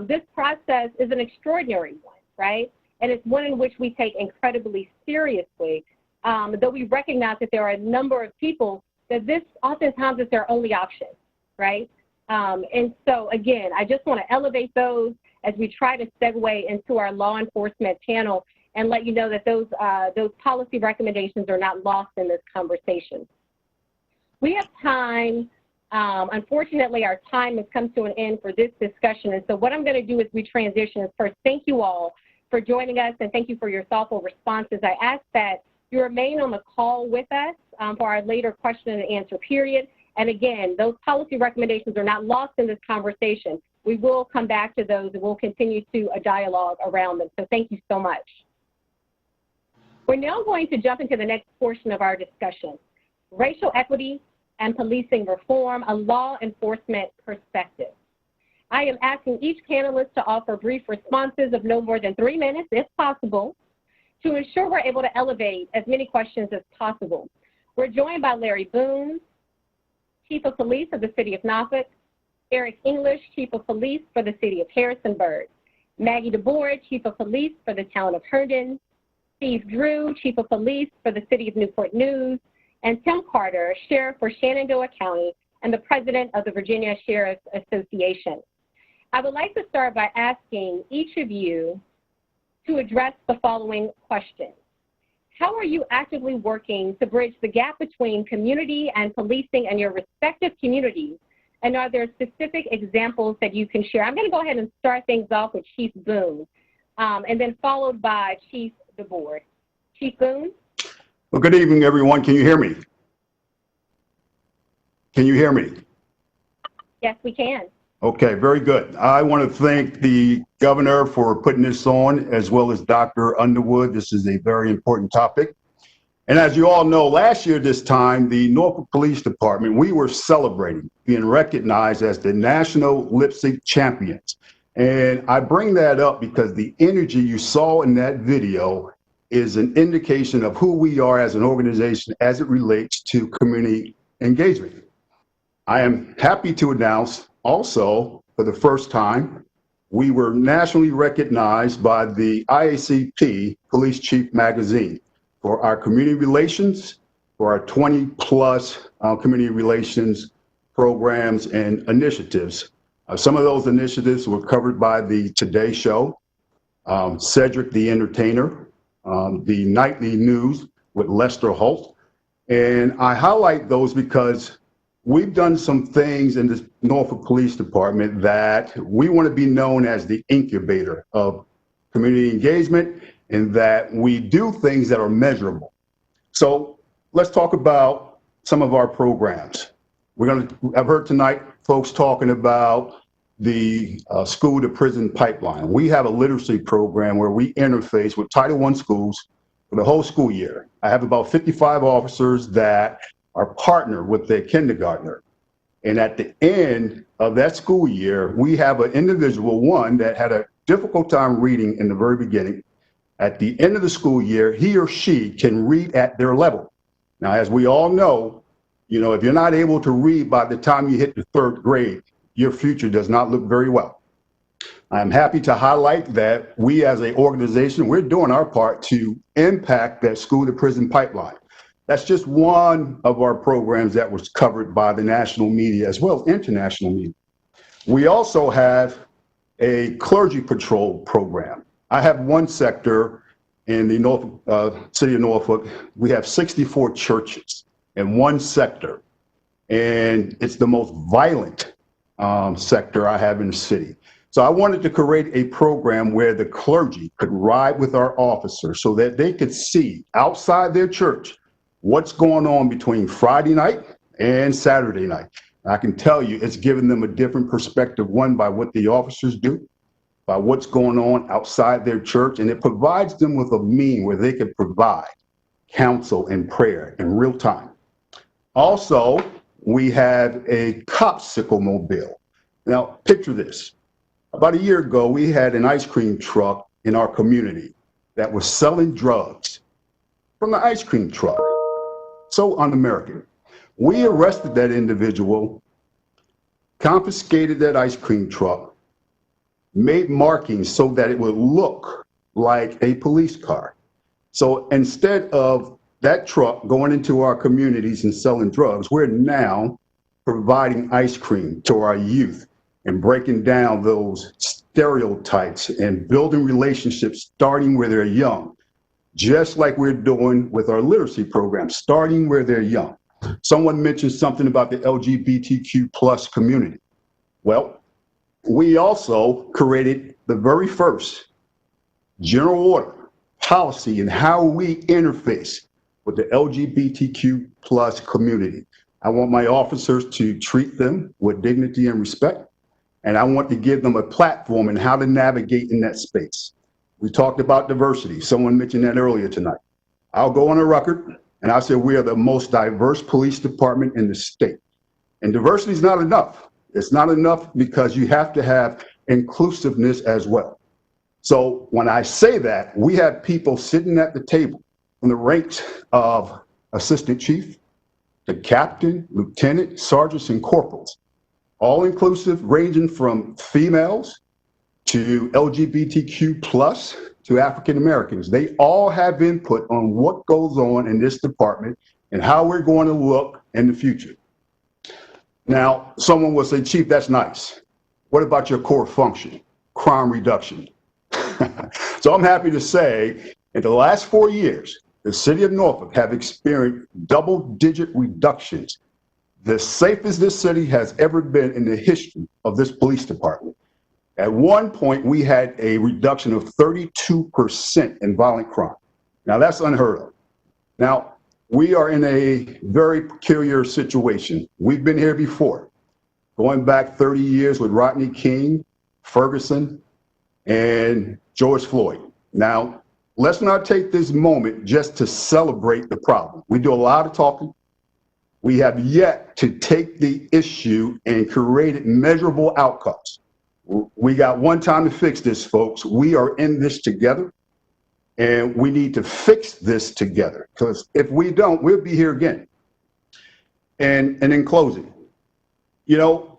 This process is an extraordinary one, right? And it's one in which we take incredibly seriously, though we recognize that there are a number of people that this oftentimes is their only option, right? And so again, I just want to elevate those as we try to segue into our law enforcement panel and let you know that those policy recommendations are not lost in this conversation. We have time. Unfortunately, our time has come to an end for this discussion. And so what I'm going to do as we transition is first, thank you all for joining us and thank you for your thoughtful responses. I ask that you remain on the call with us for our later question and answer period. And again, those policy recommendations are not lost in this conversation. We will come back to those and we'll continue to a dialogue around them. So thank you so much. We're now going to jump into the next portion of our discussion, racial equity and policing reform, a law enforcement perspective. I am asking each panelist to offer brief responses of no more than 3 minutes, if possible, to ensure we're able to elevate as many questions as possible. We're joined by Larry Boone, Chief of Police of the City of Norfolk, Eric English, Chief of Police for the City of Harrisonburg, Maggie DeBoer, Chief of Police for the Town of Herndon, Steve Drew, Chief of Police for the City of Newport News, and Tim Carter, Sheriff for Shenandoah County and the President of the Virginia Sheriff's Association. I would like to start by asking each of you to address the following questions. How are you actively working to bridge the gap between community and policing in your respective communities? And are there specific examples that you can share? I'm going to go ahead and start things off with Chief Boone, and then followed by Chief DeBoer. Chief Boone? Well, good evening, everyone. Can you hear me? Can you hear me? Yes, we can. Okay, very good. I want to thank the governor for putting this on, as well as Dr. Underwood. This is a very important topic. And as you all know, last year this time, the Norfolk Police Department, we were celebrating being recognized as the National Lip Sync Champions. And I bring that up because the energy you saw in that video is an indication of who we are as an organization as it relates to community engagement. I am happy to announce also, for the first time, we were nationally recognized by the IACP Police Chief Magazine for our community relations, for our 20+ community relations programs and initiatives. Some of those initiatives were covered by the Today Show, Cedric the Entertainer, the Nightly News with Lester Holt. And I highlight those because we've done some things in the Norfolk Police Department that we want to be known as the incubator of community engagement, and that we do things that are measurable. So let's talk about some of our programs. I've heard tonight folks talking about the school to prison pipeline. We have a literacy program where we interface with Title I schools for the whole school year. I have about 55 officers that are partnered with their kindergartner. And at the end of that school year, we have an individual, one that had a difficult time reading in the very beginning. At the end of the school year, he or she can read at their level. Now, as we all know, if you're not able to read by the time you hit the 3rd grade, your future does not look very well. I'm happy to highlight that we as an organization, we're doing our part to impact that school to prison pipeline. That's just one of our programs that was covered by the national media as well as international media. We also have a Clergy Patrol program. I have one sector in the city of Norfolk. We have 64 churches in one sector, and it's the most violent sector I have in the city. So I wanted to create a program where the clergy could ride with our officers so that they could see outside their church what's going on between Friday night and Saturday night. I can tell you it's given them a different perspective, one, by what the officers do, by what's going on outside their church, and it provides them with a mean where they can provide counsel and prayer in real time. Also, we have a Copsicle mobile. Now, picture this. About a year ago, we had an ice cream truck in our community that was selling drugs from the ice cream truck. So un-American. We arrested that individual, confiscated that ice cream truck, made markings so that it would look like a police car. So instead of that truck going into our communities and selling drugs, we're now providing ice cream to our youth and breaking down those stereotypes and building relationships starting where they're young, just like we're doing with our literacy program, starting where they're young. Someone mentioned something about the LGBTQ+ community. Well, we also created the very first general order policy in how we interface with the LGBTQ+ community. I want my officers to treat them with dignity and respect, and I want to give them a platform in how to navigate in that space. We talked about diversity. Someone mentioned that earlier tonight. I'll go on a record and I'll say we are the most diverse police department in the state. And diversity is not enough. It's not enough because you have to have inclusiveness as well. So when I say that, we have people sitting at the table from the ranks of assistant chief to captain, lieutenant, sergeants, and corporals, all inclusive, ranging from females to LGBTQ+ to African Americans. They all have input on what goes on in this department and how we're going to look in the future. Now, someone will say, Chief, that's nice. What about your core function, crime reduction? So I'm happy to say in the last 4 years, the city of Norfolk have experienced double-digit reductions, the safest this city has ever been in the history of this police department. At one point, we had a reduction of 32% in violent crime. Now, that's unheard of. Now, we are in a very peculiar situation. We've been here before. going back 30 years with Rodney King, Ferguson, and George Floyd. Now, let's not take this moment just to celebrate the problem. We do a lot of talking. We have yet to take the issue and create measurable outcomes. We got one time to fix this, folks. We are in this together, and we need to fix this together, because if we don't, we'll be here again. And in closing, you know,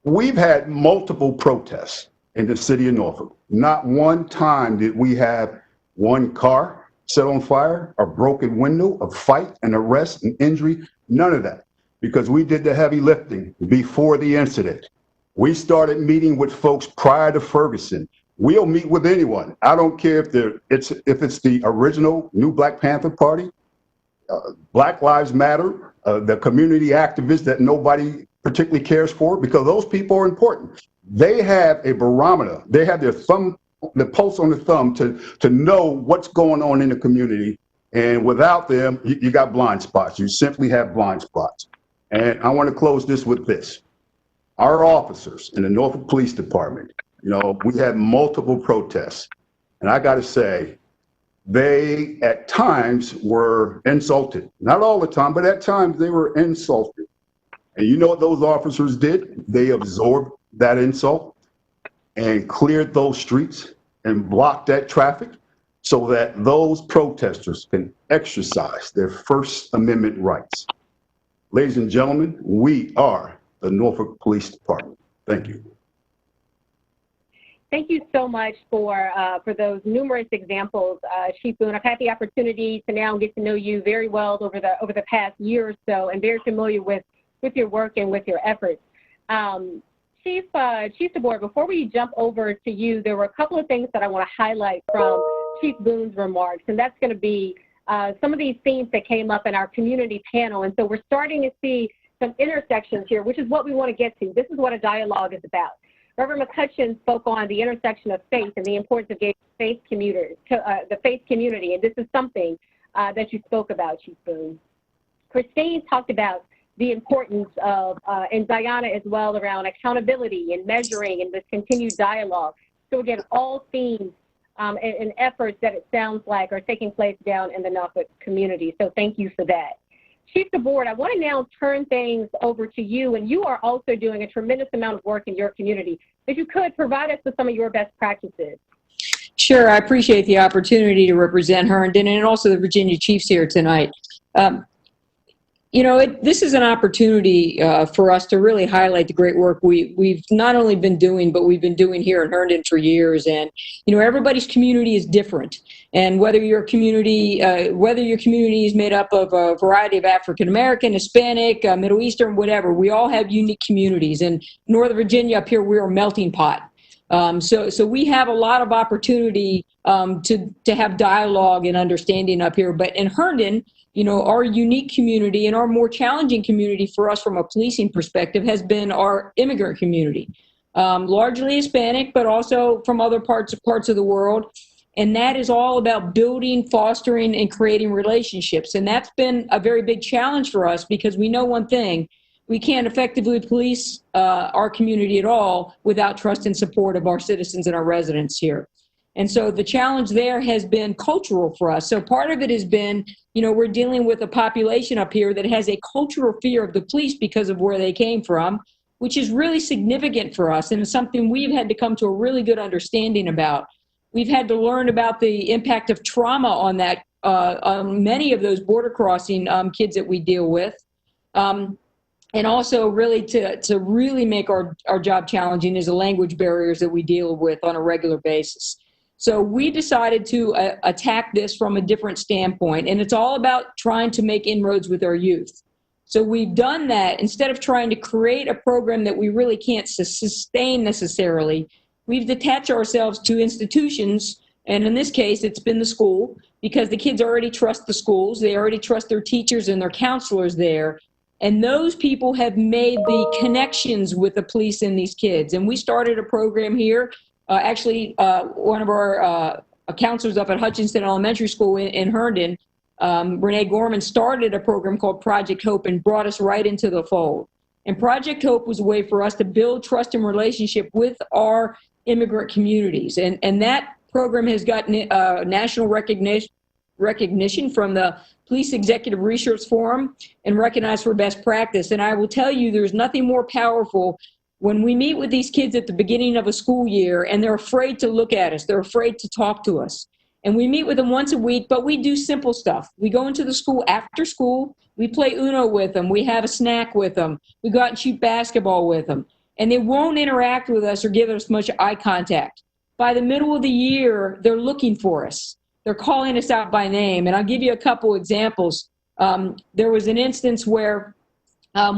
we've had multiple protests in the city of Northrup. Not one time did we have one car set on fire, a broken window, a fight, an arrest, an injury, none of that, because we did the heavy lifting before the incident. We started meeting with folks prior to Ferguson. We'll meet with anyone. I don't care if it's the original New Black Panther Party, Black Lives Matter, the community activists that nobody particularly cares for, because those people are important. They have a barometer. They have their thumb, the pulse on the thumb to know what's going on in the community. And without them, you got blind spots. You simply have blind spots. And I want to close this with this. Our officers in the Norfolk Police Department, you know, we had multiple protests. And I got to say, they at times were insulted. Not all the time, but at times they were insulted. And you know what those officers did? They absorbed that insult and cleared those streets and blocked that traffic so that those protesters can exercise their First Amendment rights. Ladies and gentlemen, we are the Norfolk Police Department. Thank you. Thank you so much for those numerous examples, Chief Boone. I've had the opportunity to now get to know you very well over the past year or so, and very familiar with your work and with your efforts. Chief DeBoer, before we jump over to you, there were a couple of things that I want to highlight from Chief Boone's remarks, and that's going to be some of these themes that came up in our community panel. And so we're starting to see some intersections here, which is what we want to get to. This is what a dialogue is about. Reverend McCutcheon spoke on the intersection of faith and the importance of faith the faith community, and this is something that you spoke about, Chief Boone. Christine talked about the importance of, and Diana as well, around accountability and measuring and this continued dialogue. So again, all themes and efforts that it sounds like are taking place down in the Norfolk community. So thank you for that. Chief DeBoer, I want to now turn things over to you, and you are also doing a tremendous amount of work in your community. If you could provide us with some of your best practices. Sure, I appreciate the opportunity to represent Herndon and also the Virginia Chiefs here tonight. You know, this is an opportunity for us to really highlight the great work we've not only been doing, but we've been doing here in Herndon for years. And, you know, everybody's community is different. And whether your community is made up of a variety of African-American, Hispanic, Middle Eastern, whatever, we all have unique communities. And Northern Virginia up here, we're a melting pot. So we have a lot of opportunity to have dialogue and understanding up here. But in Herndon, you know, our unique community and our more challenging community for us from a policing perspective has been our immigrant community, largely Hispanic, but also from other parts of the world. And that is all about building, fostering, and creating relationships. And that's been a very big challenge for us, because we know one thing: we can't effectively police our community at all without trust and support of our citizens and our residents here. And so the challenge there has been cultural for us. So part of it has been, you know, we're dealing with a population up here that has a cultural fear of the police because of where they came from, which is really significant for us. And it's something we've had to come to a really good understanding about. We've had to learn about the impact of trauma on that, on many of those border crossing kids that we deal with. And also really to really make our job challenging is the language barriers that we deal with on a regular basis. So we decided to attack this from a different standpoint, and it's all about trying to make inroads with our youth. So we've done that. Instead of trying to create a program that we really can't sustain necessarily, we've detached ourselves to institutions, and in this case, it's been the school, because the kids already trust the schools, they already trust their teachers and their counselors there, and those people have made the connections with the police and these kids. And we started a program here. One of our counselors up at Hutchinson Elementary School in Herndon, Renee Gorman, started a program called Project Hope and brought us right into the fold. And Project Hope was a way for us to build trust and relationship with our immigrant communities. And that program has gotten national recognition from the Police Executive Research Forum and recognized for best practice. And I will tell you, there's nothing more powerful when we meet with these kids at the beginning of a school year and they're afraid to look at us, they're afraid to talk to us. And we meet with them once a week, but we do simple stuff. We go into the school after school, we play Uno with them, we have a snack with them, we go out and shoot basketball with them. And they won't interact with us or give us much eye contact. By the middle of the year, they're looking for us. They're calling us out by name. And I'll give you a couple examples. There was an instance where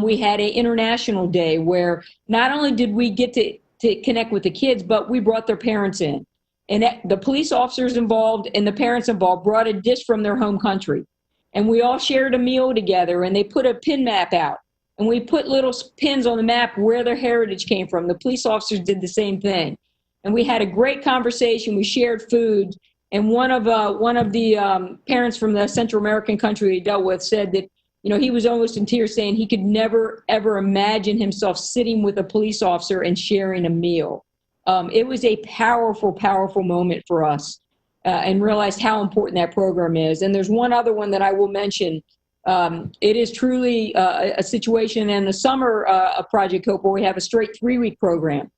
we had an international day where not only did we get to connect with the kids, but we brought their parents in. And the police officers involved and the parents involved brought a dish from their home country. And we all shared a meal together, and they put a pin map out. And we put little pins on the map where their heritage came from. The police officers did the same thing. And we had a great conversation. We shared food. And one of the parents from the Central American country he dealt with said that, you know, he was almost in tears, saying he could never, ever imagine himself sitting with a police officer and sharing a meal. It was a powerful, powerful moment for us and realized how important that program is. And there's one other one that I will mention. It is truly a situation in the summer of Project Hope where we have a straight 3-week program.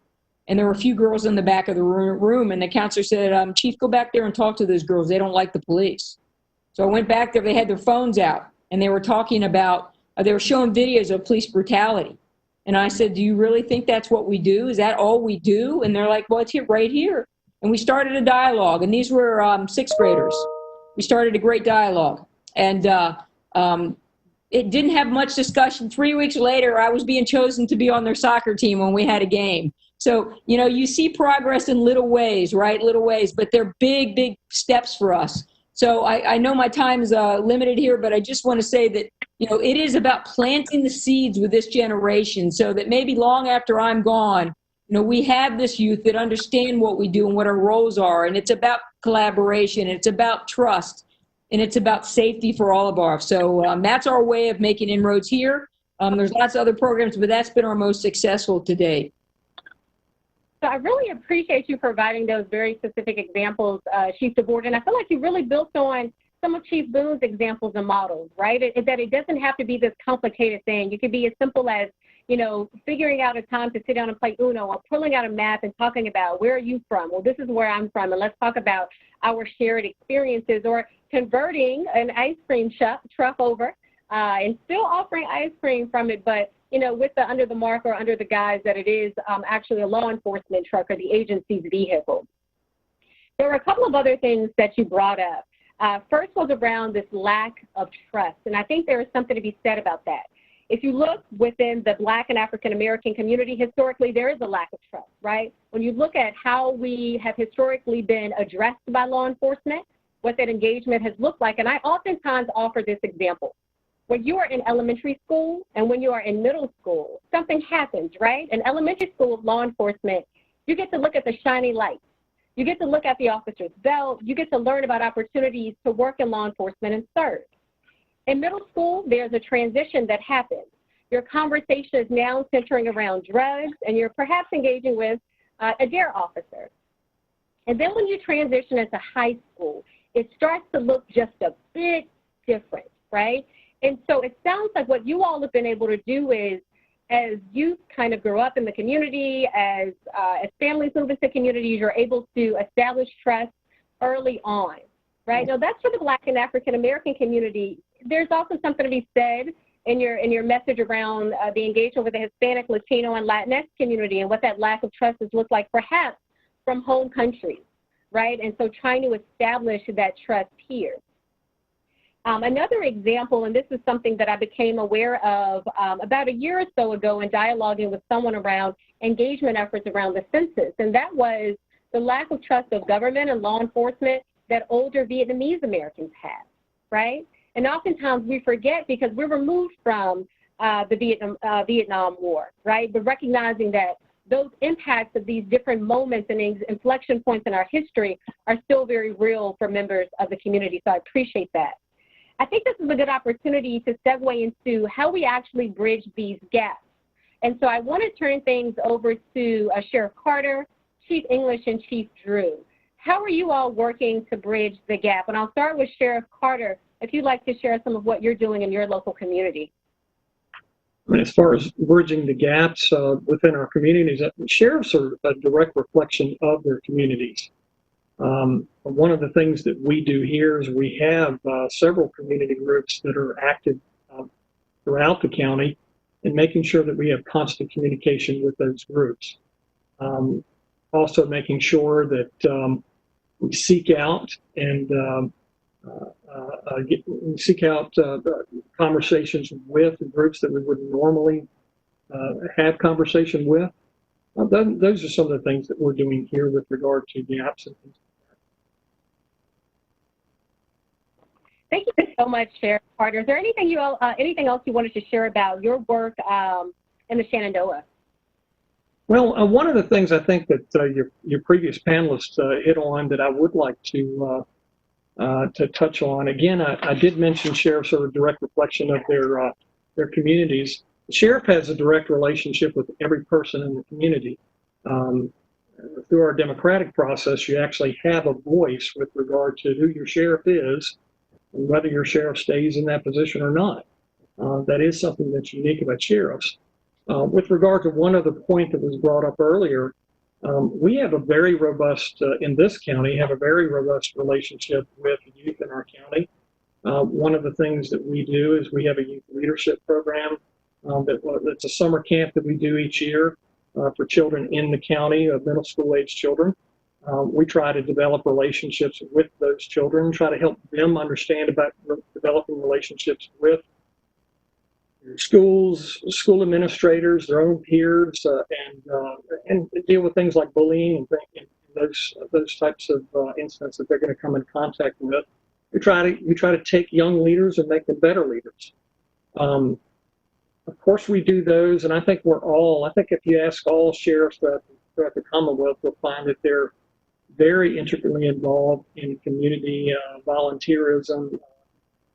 And there were a few girls in the back of the room, and the counselor said, Chief, go back there and talk to those girls. They don't like the police. So I went back there. They had their phones out, and they were talking about, they were showing videos of police brutality. And I said, do you really think that's what we do? Is that all we do? And they're like, well, it's here, right here. And we started a dialogue, and these were 6th graders. We started a great dialogue. And it didn't have much discussion. 3 weeks later, I was being chosen to be on their soccer team when we had a game. So, you know, you see progress in little ways, right? Little ways, but they're big, big steps for us. So I know my time is limited here, but I just want to say that, you know, it is about planting the seeds with this generation so that maybe long after I'm gone, you know, we have this youth that understand what we do and what our roles are. And it's about collaboration. It's about trust. And it's about safety for all of us. So that's our way of making inroads here. There's lots of other programs, but that's been our most successful to date. So I really appreciate you providing those very specific examples, Chief DeBoard. And I feel like you really built on some of Chief Boone's examples and models, right? That it doesn't have to be this complicated thing. It could be as simple as, you know, figuring out a time to sit down and play Uno, or pulling out a map and talking about, where are you from? Well, this is where I'm from, and let's talk about our shared experiences, or converting an ice cream truck over and still offering ice cream from it, but, you know, with the under the mark or under the guise that it is actually a law enforcement truck or the agency's vehicle. There were a couple of other things that you brought up. First was around this lack of trust, and I think there is something to be said about that. If you look within the Black and African American community, historically, there is a lack of trust, right? When you look at how we have historically been addressed by law enforcement, what that engagement has looked like, and I oftentimes offer this example. When you are in elementary school and when you are in middle school, something happens, right? In elementary school with law enforcement, you get to look at the shiny lights. You get to look at the officer's belt. You get to learn about opportunities to work in law enforcement and serve. In middle school, there's a transition that happens. Your conversation is now centering around drugs, and you're perhaps engaging with a DARE officer. And then when you transition into high school, it starts to look just a bit different, right? And so it sounds like what you all have been able to do is, as youth kind of grow up in the community, as families move into communities, you're able to establish trust early on, right? Now, that's for the Black and African American community. There's also something to be said in your message around the engagement with the Hispanic, Latino, and Latinx community, and what that lack of trust has looked like, perhaps from home countries, right? And so trying to establish that trust here. Another example, and this is something that I became aware of about a year or so ago in dialoguing with someone around engagement efforts around the census, and that was the lack of trust of government and law enforcement that older Vietnamese Americans have, right? And oftentimes we forget because we're removed from the Vietnam War, right? But recognizing that those impacts of these different moments and inflection points in our history are still very real for members of the community, so I appreciate that. I think this is a good opportunity to segue into how we actually bridge these gaps, And so I want to turn things over to Sheriff Carter, Chief English, and Chief Drew. How are you all working to bridge the gap? And I'll start with Sheriff Carter, if you'd like to share some of what you're doing in your local community. As far as bridging the gaps within our communities, sheriffs are a direct reflection of their communities. One of the things that we do here is we have several community groups that are active throughout the county and making sure that we have constant communication with those groups. Also making sure that we seek out and conversations with the groups that we wouldn't normally have conversation with. Those are some of the things that we're doing here with regard to gaps and things like that. Thank you so much, Sheriff Carter. Is there anything anything else you wanted to share about your work in the Shenandoah? Well, one of the things I think that your previous panelists hit on that I would like to touch on. Again, I did mention sheriffs are a direct reflection of their communities. The sheriff has a direct relationship with every person in the community. Through our democratic process, you actually have a voice with regard to who your sheriff is and whether your sheriff stays in that position or not. That is something that's unique about sheriffs. With regard to one other point that was brought up earlier, we have a very robust, in this county, have a very robust relationship with youth in our county. One of the things that we do is we have a youth leadership program that's a summer camp that we do each year for children in the county, middle school age children. We try to develop relationships with those children, try to help them understand about developing relationships with schools, school administrators, their own peers, and deal with things like bullying and those types of incidents that they're going to come in contact with. We try to take young leaders and make them better leaders. Of course, we do those, and I think if you ask all sheriffs throughout the Commonwealth, you'll find that they're very intricately involved in community volunteerism,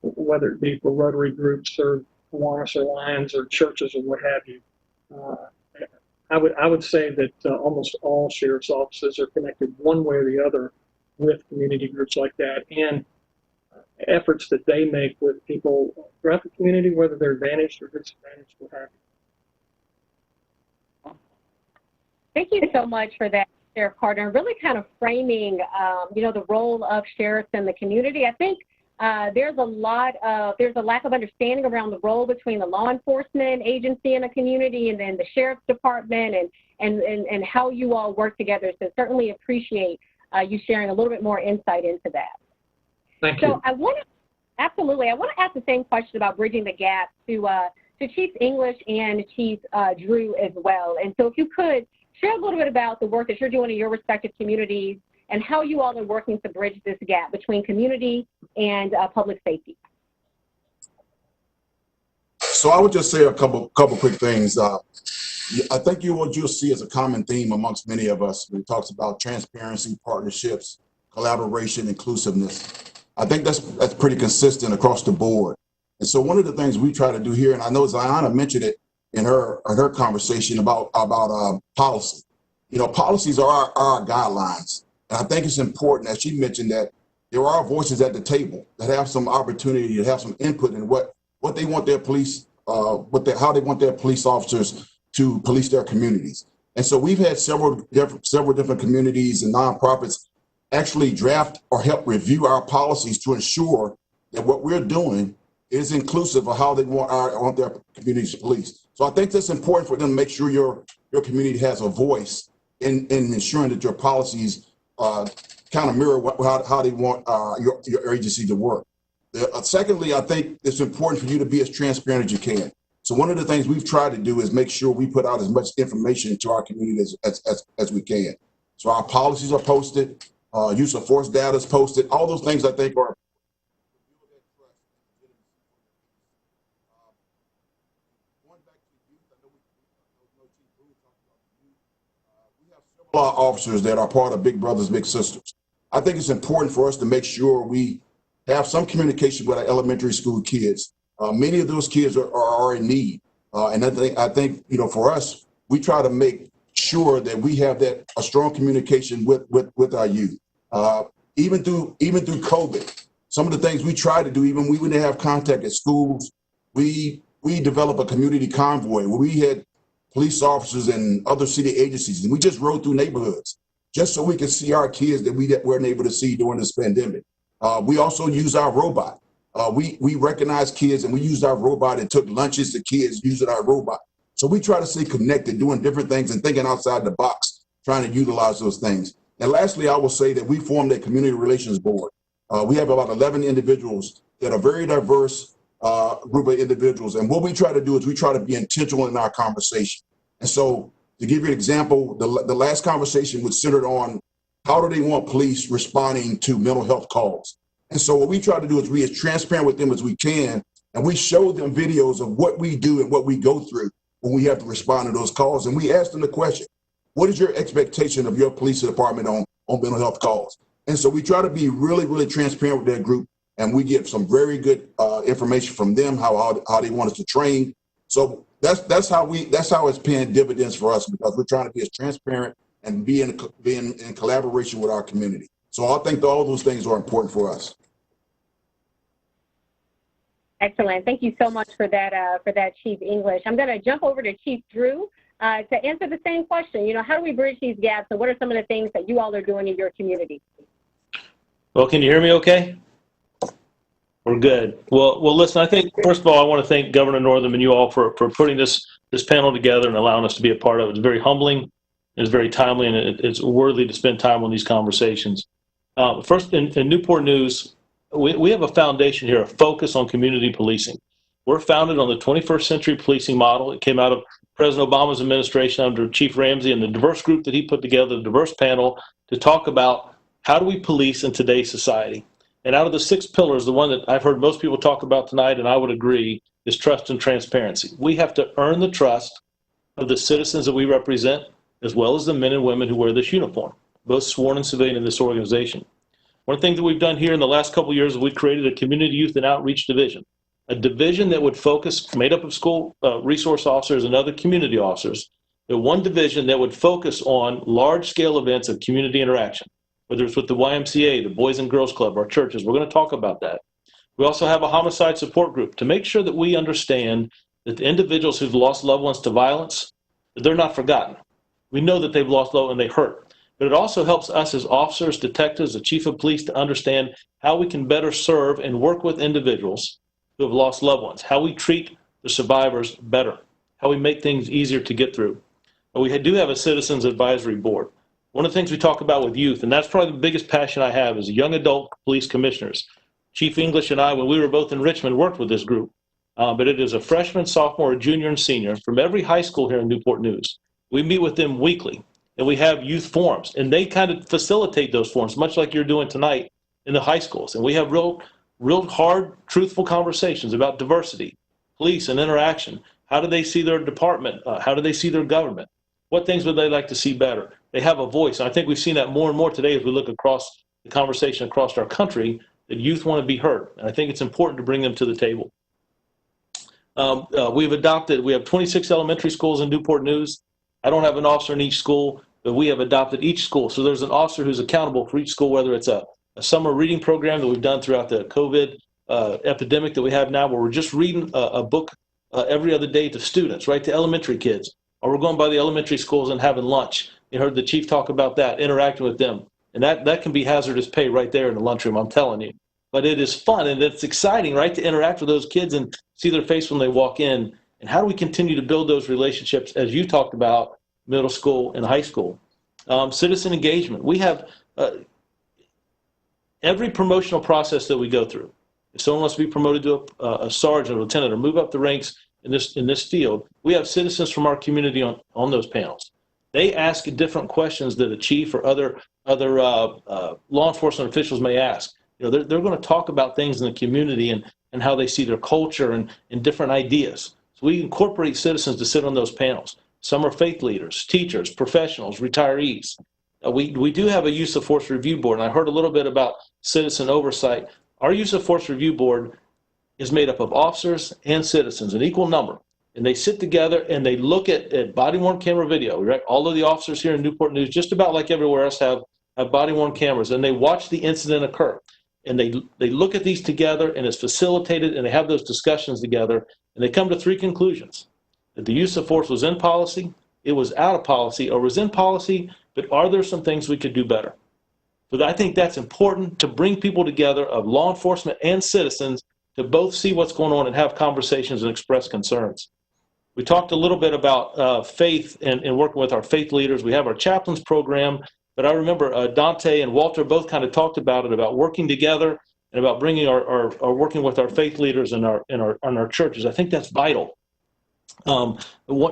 whether it be for Rotary groups or Kiwanis or Lions or churches or what have you. I would say that almost all sheriff's offices are connected one way or the other with community groups like that and efforts that they make with people throughout the community, whether they're advantaged or disadvantaged, what have you. Thank you so much for that, Sheriff Carter, and really kind of framing, the role of sheriffs in the community. I think there's a lack of understanding around the role between the law enforcement agency in a community and then the sheriff's department and how you all work together. So certainly appreciate you sharing a little bit more insight into that. Thank you. So I want to ask the same question about bridging the gap to Chief English and Chief Drew as well. And so if you could share a little bit about the work that you're doing in your respective communities and how you all are working to bridge this gap between community and public safety. So I would just say a couple quick things. I think what you'll see as a common theme amongst many of us when it talks about transparency, partnerships, collaboration, inclusiveness. I think that's pretty consistent across the board. And so one of the things we try to do here, and I know Ziana mentioned it in her conversation about policy. Policies are our guidelines. And I think it's important, as she mentioned, that there are voices at the table that have some opportunity to have some input in what they want their police, how they want their police officers to police their communities. And so we've had several different communities and nonprofits actually draft or help review our policies to ensure that what we're doing is inclusive of how they want their communities policed. So I think that's important for them to make sure your community has a voice in ensuring that your policies kind of mirror how they want your agency to work. Secondly, I think it's important for you to be as transparent as you can. So one of the things we've tried to do is make sure we put out as much information to our community as we can. So our policies are posted, use of force data is posted. All those things I think are officers that are part of Big Brothers Big Sisters. I think it's important for us to make sure we have some communication with our elementary school kids. Many of those kids are in need. And I think, you know, for us, we try to make sure that we have a strong communication with our youth. Even through COVID, some of the things we try to do, even we didn't have contact at schools, we developed a community convoy where we had police officers and other city agencies, and we just rode through neighborhoods just so we could see our kids that we weren't able to see during this pandemic. We also use our robot. We recognize kids, and we used our robot and took lunches to kids using our robot. So we try to stay connected, doing different things and thinking outside the box, trying to utilize those things. And lastly, I will say that we formed a community relations board. We have about 11 individuals that are very diverse group of individuals. And what we try to do is we try to be intentional in our conversation. And so to give you an example, the last conversation was centered on how do they want police responding to mental health calls. And so what we try to do is be as transparent with them as we can, and we show them videos of what we do and what we go through when we have to respond to those calls. And we ask them the question, what is your expectation of your police department on mental health calls? And so we try to be really, really transparent with that group, and we get some very good information from them, how they want us to train. So that's how it's paying dividends for us, because we're trying to be as transparent and be in collaboration with our community. So I think all those things are important for us. Excellent. Thank you so much for that, Chief English. I'm going to jump over to Chief Drew to answer the same question. You know, how do we bridge these gaps, and what are some of the things that you all are doing in your community? Well, can you hear me okay? We're good. Well, listen, I think, first of all, I want to thank Governor Northam and you all for putting this panel together and allowing us to be a part of it. It's very humbling, it's very timely, and it's worthy to spend time on these conversations. First, in Newport News, we have a foundation here, a focus on community policing. We're founded on the 21st century policing model. It came out of President Obama's administration under Chief Ramsey and the diverse group that he put together, the diverse panel, to talk about how do we police in today's society. And out of the 6 pillars, the one that I've heard most people talk about tonight, and I would agree, is trust and transparency. We have to earn the trust of the citizens that we represent, as well as the men and women who wear this uniform, both sworn and civilian in this organization. One thing that we've done here in the last couple of years is we've created a community youth and outreach division, a division that would focus, made up of school resource officers and other community officers, one division that would focus on large-scale events of community interaction, whether it's with the YMCA, the Boys and Girls Club, our churches. We're going to talk about that. We also have a homicide support group to make sure that we understand that the individuals who've lost loved ones to violence, that they're not forgotten. We know that they've lost loved ones and they hurt. But it also helps us as officers, detectives, the chief of police to understand how we can better serve and work with individuals who have lost loved ones, how we treat the survivors better, how we make things easier to get through. But we do have a citizens advisory board. One of the things we talk about with youth, and that's probably the biggest passion I have, is young adult police commissioners. Chief English and I, when we were both in Richmond, worked with this group. But it is a freshman, sophomore, junior, and senior from every high school here in Newport News. We meet with them weekly, and we have youth forums, and they kind of facilitate those forums, much like you're doing tonight in the high schools. And we have real hard, truthful conversations about diversity, police, and interaction. How do they see their department? How do they see their government? What things would they like to see better? They have a voice. And I think we've seen that more and more today as we look across the conversation across our country, that youth want to be heard. And I think it's important to bring them to the table. We have 26 elementary schools in Newport News. I don't have an officer in each school, but we have adopted each school. So there's an officer who's accountable for each school, whether it's a summer reading program that we've done throughout the COVID epidemic that we have now, where we're just reading a book every other day to students, right, to elementary kids. Or we're going by the elementary schools and having lunch. You heard the chief talk about that, interacting with them. And that can be hazardous pay right there in the lunchroom, I'm telling you. But it is fun and it's exciting, right, to interact with those kids and see their face when they walk in. And how do we continue to build those relationships, as you talked about, middle school and high school? Citizen engagement. We have every promotional process that we go through. If someone wants to be promoted to a sergeant or lieutenant or move up the ranks in this field, we have citizens from our community on those panels. They ask different questions that a chief or other law enforcement officials may ask. You know, they're going to talk about things in the community and how they see their culture and different ideas. So we incorporate citizens to sit on those panels. Some are faith leaders, teachers, professionals, retirees. We do have a use of force review board, and I heard a little bit about citizen oversight. Our use of force review board is made up of officers and citizens, an equal number. and they sit together and they look at body-worn camera video, right? All of the officers here in Newport News, just about like everywhere else, have body-worn cameras, and they watch the incident occur. And they look at these together, and it's facilitated, and they have those discussions together, and they come to 3 conclusions. That the use of force was in policy, it was out of policy, or was in policy, but are there some things we could do better? So I think that's important to bring people together of law enforcement and citizens to both see what's going on and have conversations and express concerns. We talked a little bit about faith and working with our faith leaders. We have our chaplains program, but I remember Dante and Walter both kind of talked about it, about working together and about bringing our working with our faith leaders in our churches. I think that's vital.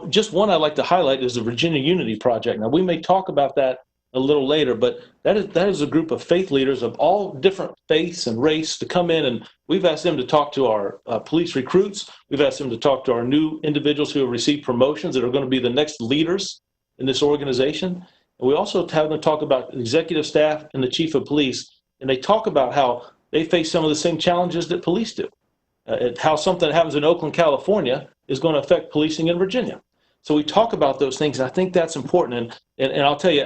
Just one I'd like to highlight is the Virginia Unity Project. Now, we may talk about that a little later, but that is a group of faith leaders of all different faiths and race to come in, and we've asked them to talk to our police recruits. We've asked them to talk to our new individuals who have received promotions that are going to be the next leaders in this organization. And we also have them talk about the executive staff and the chief of police, and they talk about how they face some of the same challenges that police do. How something that happens in Oakland, California is going to affect policing in Virginia. So we talk about those things, and I think that's important. And I'll tell you,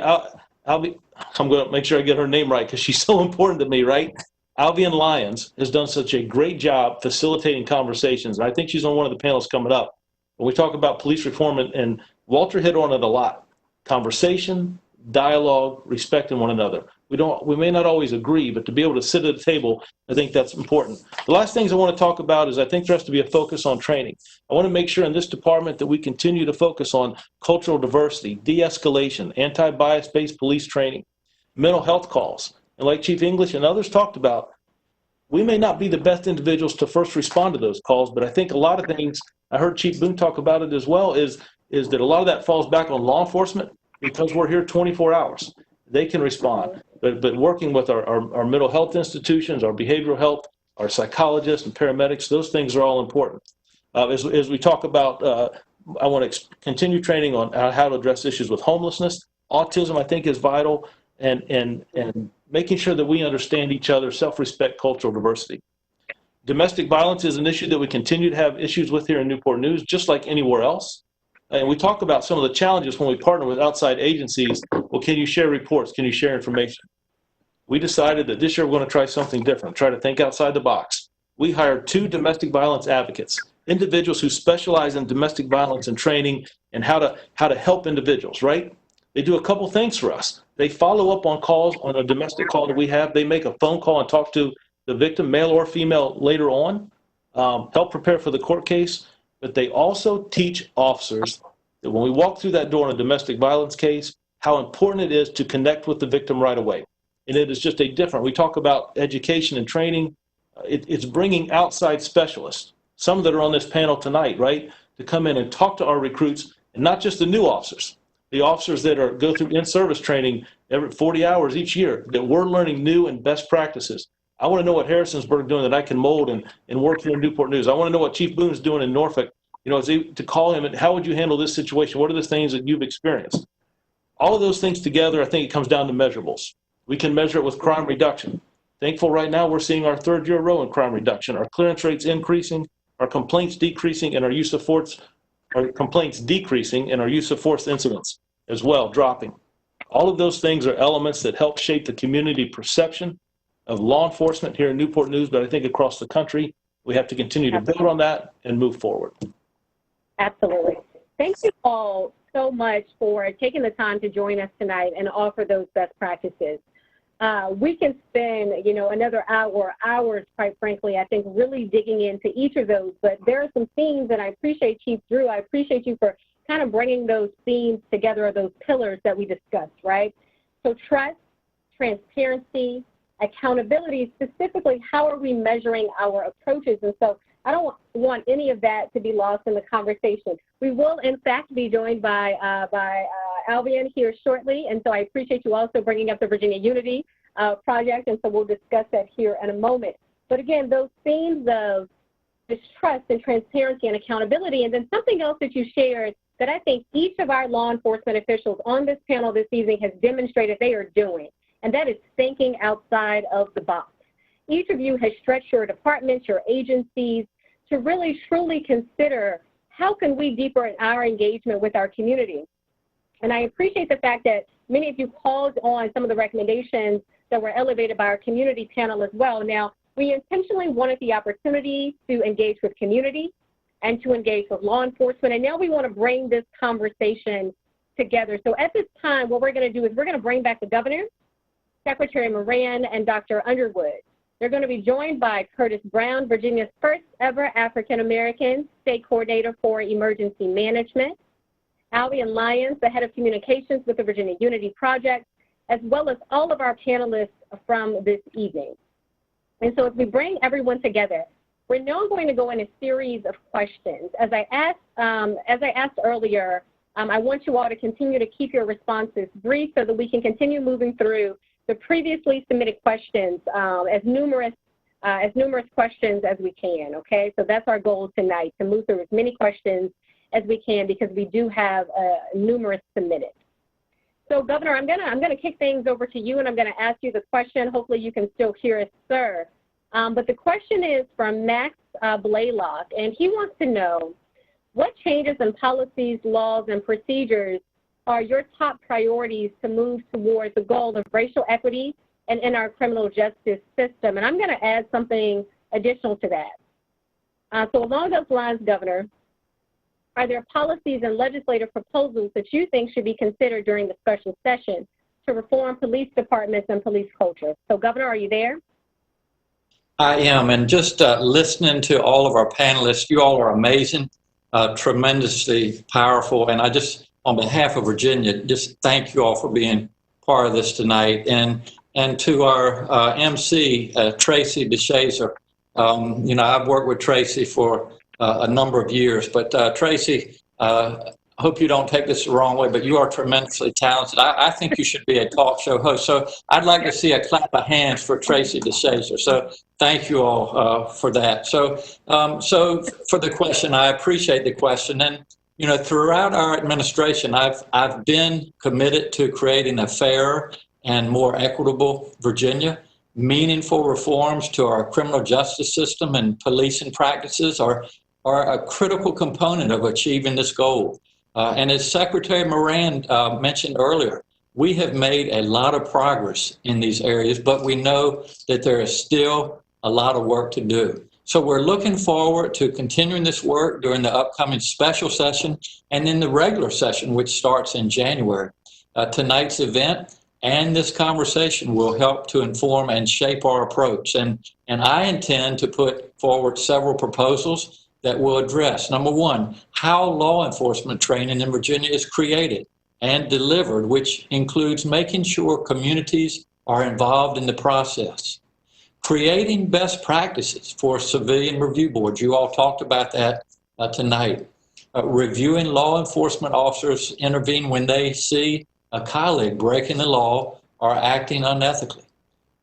I'm going to make sure I get her name right because she's so important to me, right? Albion Lyons has done such a great job facilitating conversations, and I think she's on one of the panels coming up. When we talk about police reform, and Walter hit on it a lot, conversation, dialogue, respecting one another. We may not always agree, but to be able to sit at a table, I think that's important. The last things I want to talk about is I think there has to be a focus on training. I want to make sure in this department that we continue to focus on cultural diversity, de-escalation, anti-bias-based police training, mental health calls. And like Chief English and others talked about, we may not be the best individuals to first respond to those calls, but I think a lot of things, I heard Chief Boone talk about it as well, is that a lot of that falls back on law enforcement because we're here 24 hours. They can respond. But working with our mental health institutions, our behavioral health, our psychologists and paramedics, those things are all important. As we talk about, I want to continue training on how to address issues with homelessness. Autism, I think, is vital, and making sure that we understand each other, self-respect, cultural diversity. Domestic violence is an issue that we continue to have issues with here in Newport News, just like anywhere else. And we talk about some of the challenges when we partner with outside agencies. Well, can you share reports? Can you share information? We decided that this year we're going to try something different, try to think outside the box. We hired 2 domestic violence advocates, individuals who specialize in domestic violence and training and how to help individuals, right? They do a couple things for us. They follow up on calls, on a domestic call that we have. They make a phone call and talk to the victim, male or female, later on, help prepare for the court case. But they also teach officers that when we walk through that door in a domestic violence case, how important it is to connect with the victim right away. And it is just we talk about education and training. It's bringing outside specialists, some that are on this panel tonight, right, to come in and talk to our recruits, and not just the new officers, the officers that go through in-service training every 40 hours each year, that we're learning new and best practices. I want to know what Harrisonsburg is doing that I can mold and work here in Newport News. I want to know what Chief Boone is doing in Norfolk. You know, to call him and how would you handle this situation? What are the things that you've experienced? All of those things together, I think it comes down to measurables. We can measure it with crime reduction. Thankful right now we're seeing our 3rd year in a row in crime reduction. Our clearance rates increasing, our complaints decreasing, and our use of force, our complaints decreasing, and our use of force incidents as well dropping. All of those things are elements that help shape the community perception of law enforcement here in Newport News, but I think across the country, we have to continue to build on that and move forward. Absolutely. Thank you all so much for taking the time to join us tonight and offer those best practices. We can spend, another hours, quite frankly, I think, really digging into each of those, but there are some themes, and I appreciate Chief Drew. I appreciate you for kind of bringing those themes together, or those pillars that we discussed, right? So trust, transparency, accountability, specifically, how are we measuring our approaches? And so I don't want any of that to be lost in the conversation. We will, in fact, be joined by Albion here shortly, and so I appreciate you also bringing up the Virginia Unity Project, and so we'll discuss that here in a moment. But again, those themes of distrust and transparency and accountability, and then something else that you shared that I think each of our law enforcement officials on this panel this evening has demonstrated they are doing, and that is thinking outside of the box. Each of you has stretched your departments, your agencies, to really truly consider how can we deepen our engagement with our community? And I appreciate the fact that many of you called on some of the recommendations that were elevated by our community panel as well. Now, we intentionally wanted the opportunity to engage with community and to engage with law enforcement, and now we want to bring this conversation together. So at this time, what we're going to do is we're going to bring back the governor, Secretary Moran, and Dr. Underwood. They're going to be joined by Curtis Brown, Virginia's first ever African-American state coordinator for emergency management, Albion Lyons, the head of communications with the Virginia Unity Project, as well as all of our panelists from this evening. And so as we bring everyone together, we're now going to go in a series of questions. As I asked earlier, I want you all to continue to keep your responses brief so that we can continue moving through the previously submitted questions, as numerous questions as we can, okay? So that's our goal tonight, to move through as many questions as we can, because we do have numerous submitted. So Governor, I'm gonna kick things over to you, and I'm gonna ask you the question. Hopefully you can still hear us, sir. But the question is from Max Blaylock, and he wants to know, what changes in policies, laws, and procedures are your top priorities to move towards the goal of racial equity and in our criminal justice system? And I'm going to add something additional to that. So along those lines, Governor, are there policies and legislative proposals that you think should be considered during the special session to reform police departments and police culture? So Governor, are you there? I am, and just listening to all of our panelists, you all are amazing, tremendously powerful, and I just, on behalf of Virginia, just thank you all for being part of this tonight. And to our MC, Tracy Chazer, you know, I've worked with Tracy for a number of years, but Tracy, I hope you don't take this the wrong way, but you are tremendously talented. I think you should be a talk show host. So I'd like to see a clap of hands for Tracy Chazer. So thank you all for that. So for the question, I appreciate the question. And you know, throughout our administration, I've been committed to creating a fairer and more equitable Virginia. Meaningful reforms to our criminal justice system and policing practices are a critical component of achieving this goal. And as Secretary Moran mentioned earlier, we have made a lot of progress in these areas, but we know that there is still a lot of work to do. So we're looking forward to continuing this work during the upcoming special session and then the regular session, which starts in January. Tonight's event and this conversation will help to inform and shape our approach. And I intend to put forward several proposals that will address, number one, how law enforcement training in Virginia is created and delivered, which includes making sure communities are involved in the process. Creating best practices for civilian review boards. You all talked about that tonight. Reviewing law enforcement officers intervene when they see a colleague breaking the law or acting unethically.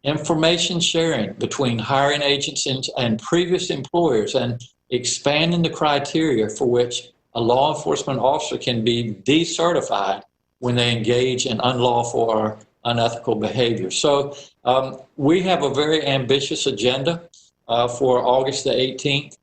Information sharing between hiring agencies and previous employers, and expanding the criteria for which a law enforcement officer can be decertified when they engage in unlawful or unethical behavior. So we have a very ambitious agenda for August the 18th,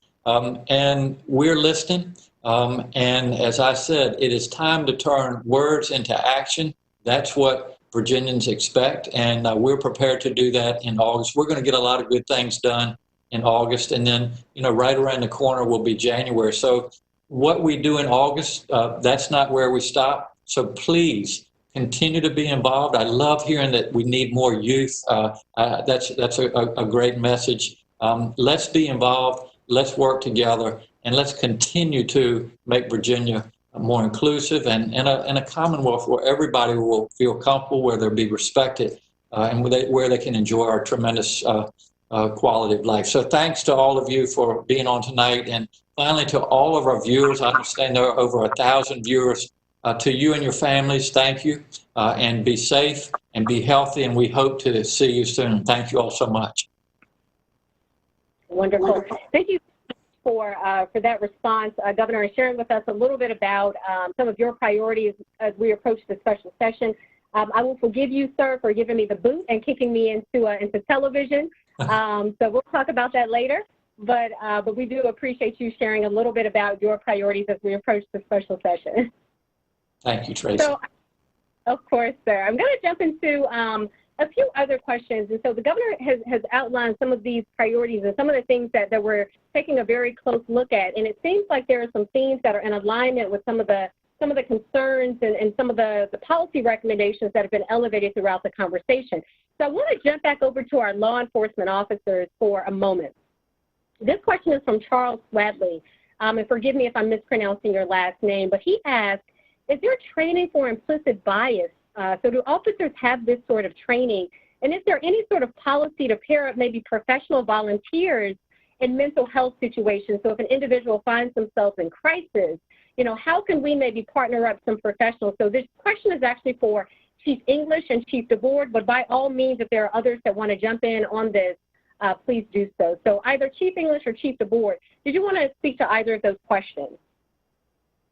and we're listening. And as I said, it is time to turn words into action. That's what Virginians expect, and we're prepared to do that in August. We're going to get a lot of good things done in August, and then, you know, right around the corner will be January. So what we do in August, that's not where we stop. So please continue to be involved. I love hearing that we need more youth. That's a great message. Let's be involved. Let's work together, and let's continue to make Virginia more inclusive and a Commonwealth where everybody will feel comfortable, where they'll be respected, and where they can enjoy our tremendous quality of life. So thanks to all of you for being on tonight. And finally, to all of our viewers, I understand there are over 1,000 viewers. To you and your families, thank you, and be safe and be healthy, and we hope to see you soon. Thank you all so much. Wonderful. Thank you for that response, Governor, and sharing with us a little bit about some of your priorities as we approach the special session. I will forgive you, sir, for giving me the boot and kicking me into television. So we'll talk about that later. but we do appreciate you sharing a little bit about your priorities as we approach the special session. Thank you, Tracy. So, of course, sir. I'm going to jump into a few other questions. And so the governor has outlined some of these priorities and some of the things that we're taking a very close look at. And it seems like there are some themes that are in alignment with some of the concerns and some of the policy recommendations that have been elevated throughout the conversation. So I want to jump back over to our law enforcement officers for a moment. This question is from Charles Swadley. And forgive me if I'm mispronouncing your last name, but he asked, is there training for implicit bias? So do officers have this sort of training? And is there any sort of policy to pair up maybe professional volunteers in mental health situations? So if an individual finds themselves in crisis, you know, how can we maybe partner up some professionals? So this question is actually for Chief English and Chief DeBoard, but by all means, if there are others that want to jump in on this, please do so. So either Chief English or Chief DeBoard, did you want to speak to either of those questions?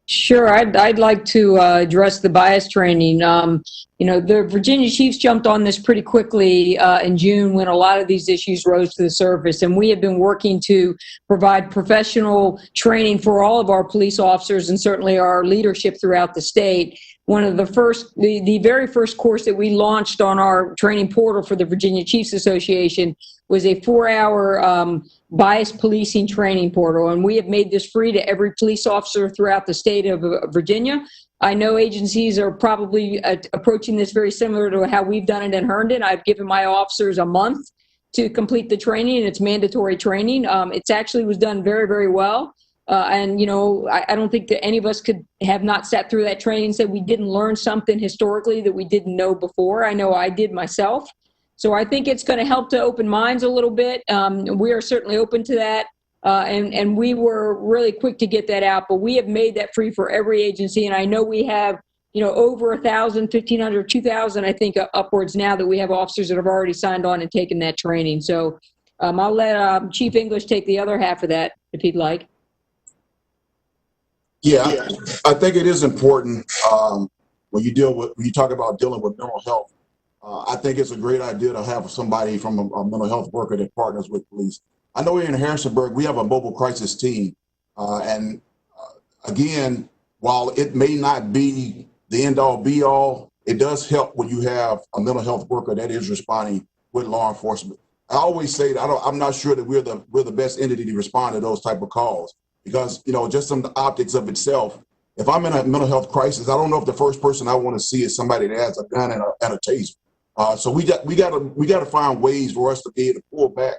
Sure, I'd like to address the bias training. You know, the Virginia Chiefs jumped on this pretty quickly in June when a lot of these issues rose to the surface, and we have been working to provide professional training for all of our police officers and certainly our leadership throughout the state. One of the very first course that we launched on our training portal for the Virginia Chiefs Association was a 4-hour bias policing training portal, and we have made this free to every police officer throughout the state of Virginia. I know agencies are probably approaching this very similar to how we've done it in Herndon. I've given my officers a month to complete the training, and it's mandatory training. It actually was done very, very well. And, you know, I don't think that any of us could have not sat through that training and said we didn't learn something historically that we didn't know before. I know I did myself. So I think it's going to help to open minds a little bit. We are certainly open to that. And we were really quick to get that out, but we have made that free for every agency. And I know we have, you know, over 1,000, 1,500, 2,000, I think upwards now that we have officers that have already signed on and taken that training. So I'll let Chief English take the other half of that if he'd like. Yeah, I think it is important when you talk about dealing with mental health. I think it's a great idea to have somebody from a mental health worker that partners with police. I know here in Harrisonburg, we have a mobile crisis team. Again, while it may not be the end all be all, it does help when you have a mental health worker that is responding with law enforcement. I always say that I'm not sure that we're the best entity to respond to those type of calls because, you know, just from the optics of itself, if I'm in a mental health crisis, I don't know if the first person I want to see is somebody that has a gun and a taser. So we got to find ways for us to be able to pull back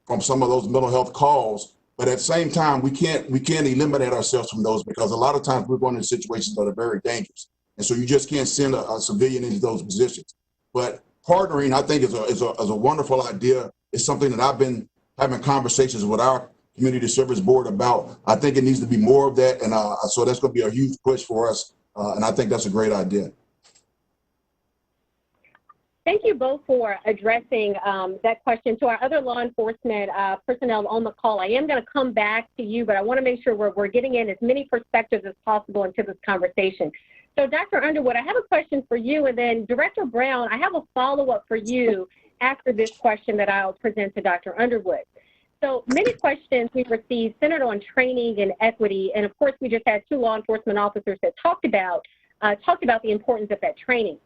from some of those mental health calls, but at the same time, we can't eliminate ourselves from those because a lot of times we're going into situations that are very dangerous, and so you just can't send a civilian into those positions. But partnering, I think, is a wonderful idea. It's something that I've been having conversations with our community service board about. I think it needs to be more of that, and so that's going to be a huge push for us, and I think that's a great idea. Thank you both for addressing that question. To our other law enforcement personnel on the call, I am going to come back to you, but I want to make sure we're getting in as many perspectives as possible into this conversation. So Dr. Underwood, I have a question for you, and then Director Brown, I have a follow-up for you after this question that I'll present to Dr. Underwood. So many questions we've received centered on training and equity, and of course we just had 2 law enforcement officers that talked about the importance of that training.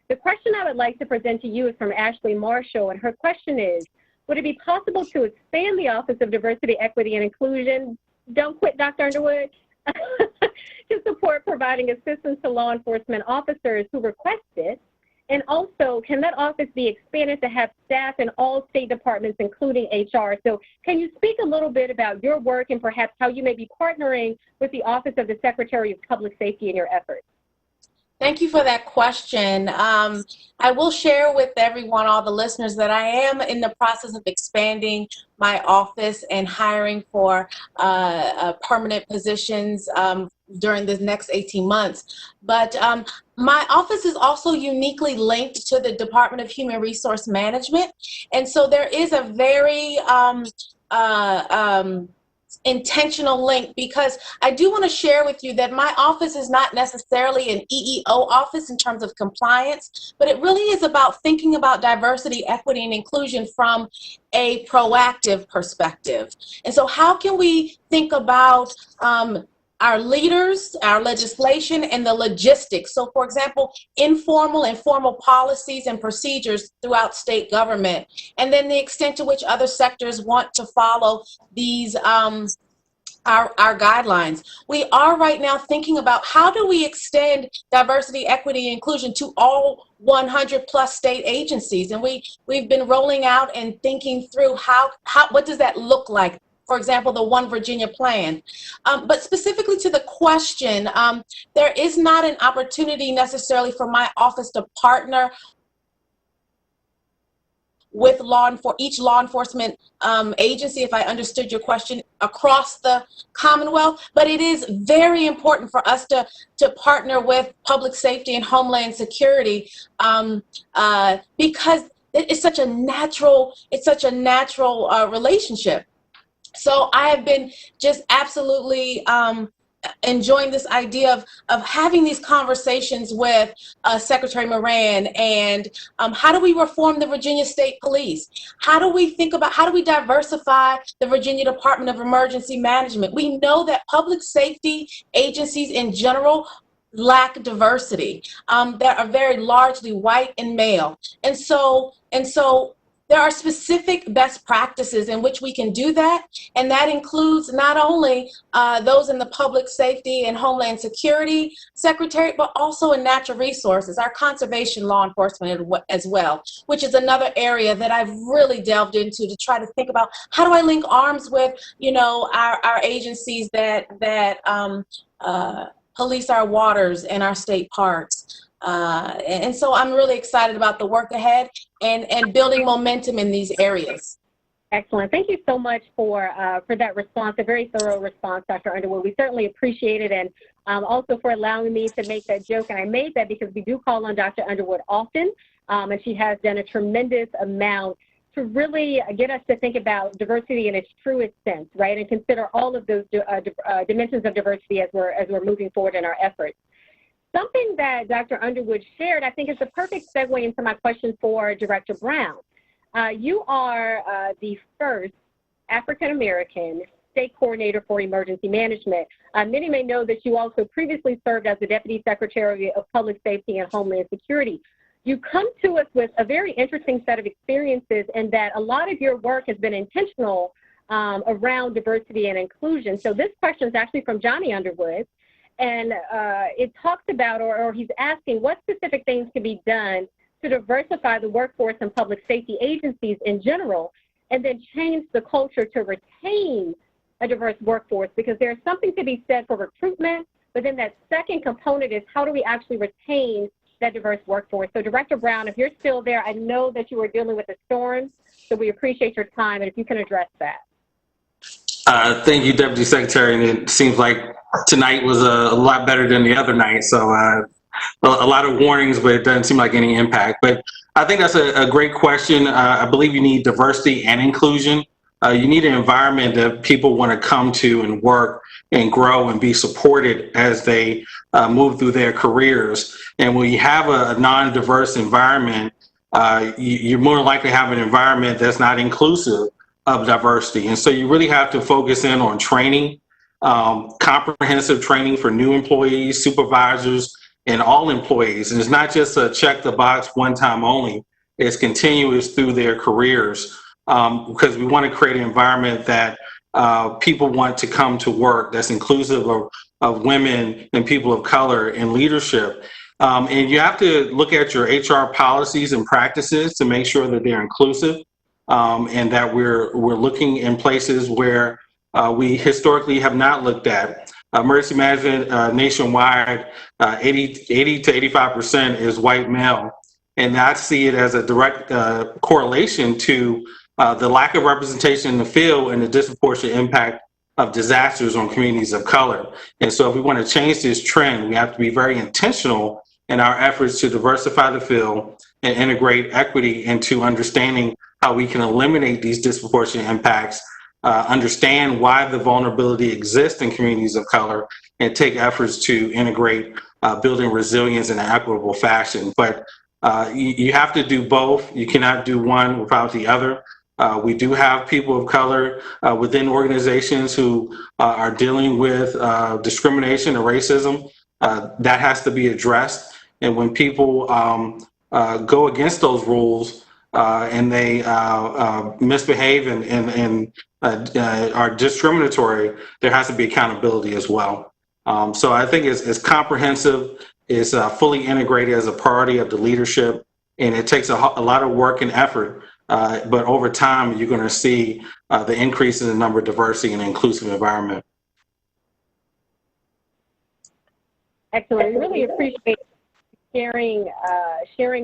The question I would like to present to you is from Ashley Marshall, and her question is, would it be possible to expand the Office of Diversity, Equity, and Inclusion, don't quit Dr. Underwood, to support providing assistance to law enforcement officers who request it? And also, can that office be expanded to have staff in all state departments, including HR? So can you speak a little bit about your work and perhaps how you may be partnering with the Office of the Secretary of Public Safety in your efforts? Thank you for that question. I will share with everyone, all the listeners, that I am in the process of expanding my office and hiring for permanent positions during the next 18 months. But my office is also uniquely linked to the Department of Human Resource Management. And so there is a very intentional link, because I do want to share with you that my office is not necessarily an EEO office in terms of compliance, but it really is about thinking about diversity, equity, and inclusion from a proactive perspective. And so how can we think about our leaders, our legislation, and the logistics? So for example, informal and formal policies and procedures throughout state government, and then the extent to which other sectors want to follow these our guidelines. We are right now thinking about how do we extend diversity, equity, and inclusion to all 100 plus state agencies, and we've been rolling out and thinking through what does that look like. For example, the One Virginia plan. But specifically to the question, there is not an opportunity necessarily for my office to partner with each law enforcement agency, if I understood your question, across the Commonwealth. But it is very important for us to partner with public safety and homeland security because it's such a natural relationship. So I have been just absolutely enjoying this idea of having these conversations with Secretary Moran, and how do we reform the Virginia State Police? How do we diversify the Virginia Department of Emergency Management? We know that public safety agencies in general lack diversity. That are very largely white and male. And so there are specific best practices in which we can do that, and that includes not only those in the public safety and homeland security secretary, but also in natural resources, our conservation law enforcement as well, which is another area that I've really delved into to try to think about how do I link arms with, our agencies that police our waters and our state parks. And so I'm really excited about the work ahead and building momentum in these areas. Excellent. Thank you so much for that response, a very thorough response, Dr. Underwood. We certainly appreciate it, and also for allowing me to make that joke. And I made that because we do call on Dr. Underwood often, and she has done a tremendous amount to really get us to think about diversity in its truest sense, right, and consider all of those dimensions of diversity as we're moving forward in our efforts. Something that Dr. Underwood shared, I think, is the perfect segue into my question for Director Brown. You are the first African-American state coordinator for emergency management. Many may know that you also previously served as the Deputy Secretary of Public Safety and Homeland Security. You come to us with a very interesting set of experiences in that a lot of your work has been intentional around diversity and inclusion. So this question is actually from Johnny Underwood. And it talks about, or he's asking, what specific things can be done to diversify the workforce and public safety agencies in general, and then change the culture to retain a diverse workforce? Because there's something to be said for recruitment, but then that second component is how do we actually retain that diverse workforce? So Director Brown, if you're still there, I know that you are dealing with the storms, so we appreciate your time, and if you can address that. Thank you, Deputy Secretary. And it seems like tonight was a lot better than the other night. So a lot of warnings, but it doesn't seem like any impact. But I think that's a great question. I believe you need diversity and inclusion. You need an environment that people want to come to and work and grow and be supported as they move through their careers. And when you have a non-diverse environment, you're more likely to have an environment that's not inclusive of diversity. And so you really have to focus in on training, comprehensive training for new employees, supervisors, and all employees. And it's not just a check the box one time only, it's continuous through their careers, because we want to create an environment that people want to come to work, that's inclusive of women and people of color in leadership. And you have to look at your HR policies and practices to make sure that they're inclusive. And that we're looking in places where we historically have not looked at. Emergency management nationwide, 80 to 85% is white male. And I see it as a direct correlation to the lack of representation in the field and the disproportionate impact of disasters on communities of color. And so if we want to change this trend, we have to be very intentional in our efforts to diversify the field and integrate equity into understanding how we can eliminate these disproportionate impacts understand why the vulnerability exists in communities of color and take efforts to integrate building resilience in an equitable fashion. But you have to do both. You cannot do one without the other. We do have people of color within organizations who are dealing with discrimination and racism. That has to be addressed. And when people go against those rules and they misbehave and are discriminatory, there has to be accountability as well. So I think it's comprehensive, it's fully integrated as a priority of the leadership, and it takes a lot of work and effort. But over time, you're going to see the increase in the number of diversity and inclusive environment. Excellent. We really appreciate sharing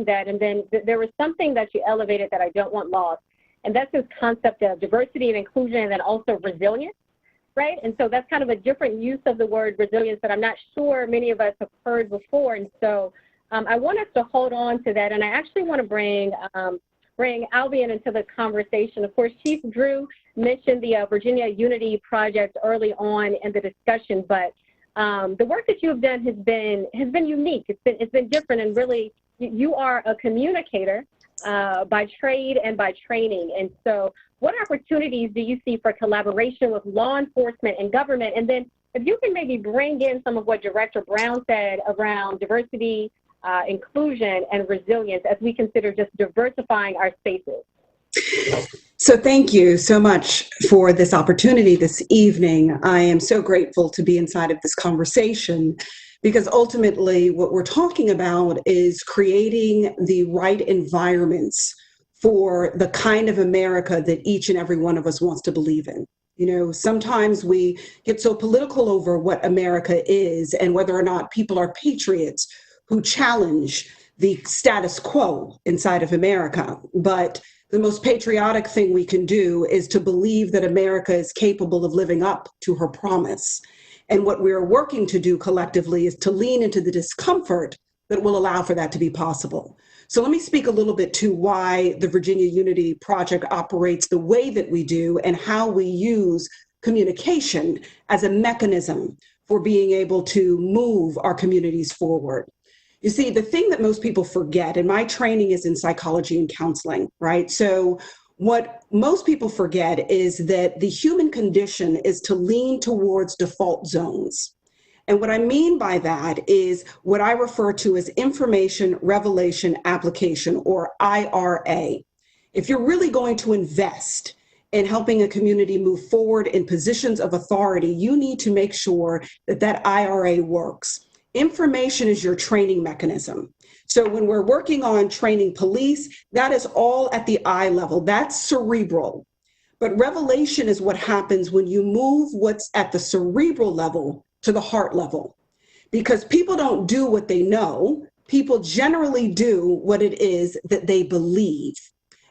that. And then there was something that you elevated that I don't want lost, and that's this concept of diversity and inclusion, and then also resilience, right? And so that's kind of a different use of the word resilience that I'm not sure many of us have heard before. And so I want us to hold on to that. And I actually want to bring Albion into the conversation. Of course, Chief Drew mentioned the Virginia Unity Project early on in the discussion, but the work that you have done has been unique. It's been different, and really, you are a communicator by trade and by training. And so, what opportunities do you see for collaboration with law enforcement and government? And then, if you can maybe bring in some of what Director Brown said around diversity, inclusion, and resilience as we consider just diversifying our spaces. So thank you so much for this opportunity this evening. I am so grateful to be inside of this conversation, because ultimately what we're talking about is creating the right environments for the kind of America that each and every one of us wants to believe in. You know, sometimes we get so political over what America is and whether or not people are patriots who challenge the status quo inside of America. But the most patriotic thing we can do is to believe that America is capable of living up to her promise. And what we're working to do collectively is to lean into the discomfort that will allow for that to be possible. So let me speak a little bit to why the Virginia Unity Project operates the way that we do and how we use communication as a mechanism for being able to move our communities forward. You see, the thing that most people forget, and my training is in psychology and counseling, right? So what most people forget is that the human condition is to lean towards default zones. And what I mean by that is what I refer to as information, revelation, application, or IRA. If you're really going to invest in helping a community move forward in positions of authority, you need to make sure that that IRA works. Information is your training mechanism. So when we're working on training police, that is all at the eye level. That's cerebral. But revelation is what happens when you move what's at the cerebral level to the heart level. Because people don't do what they know. People generally do what it is that they believe.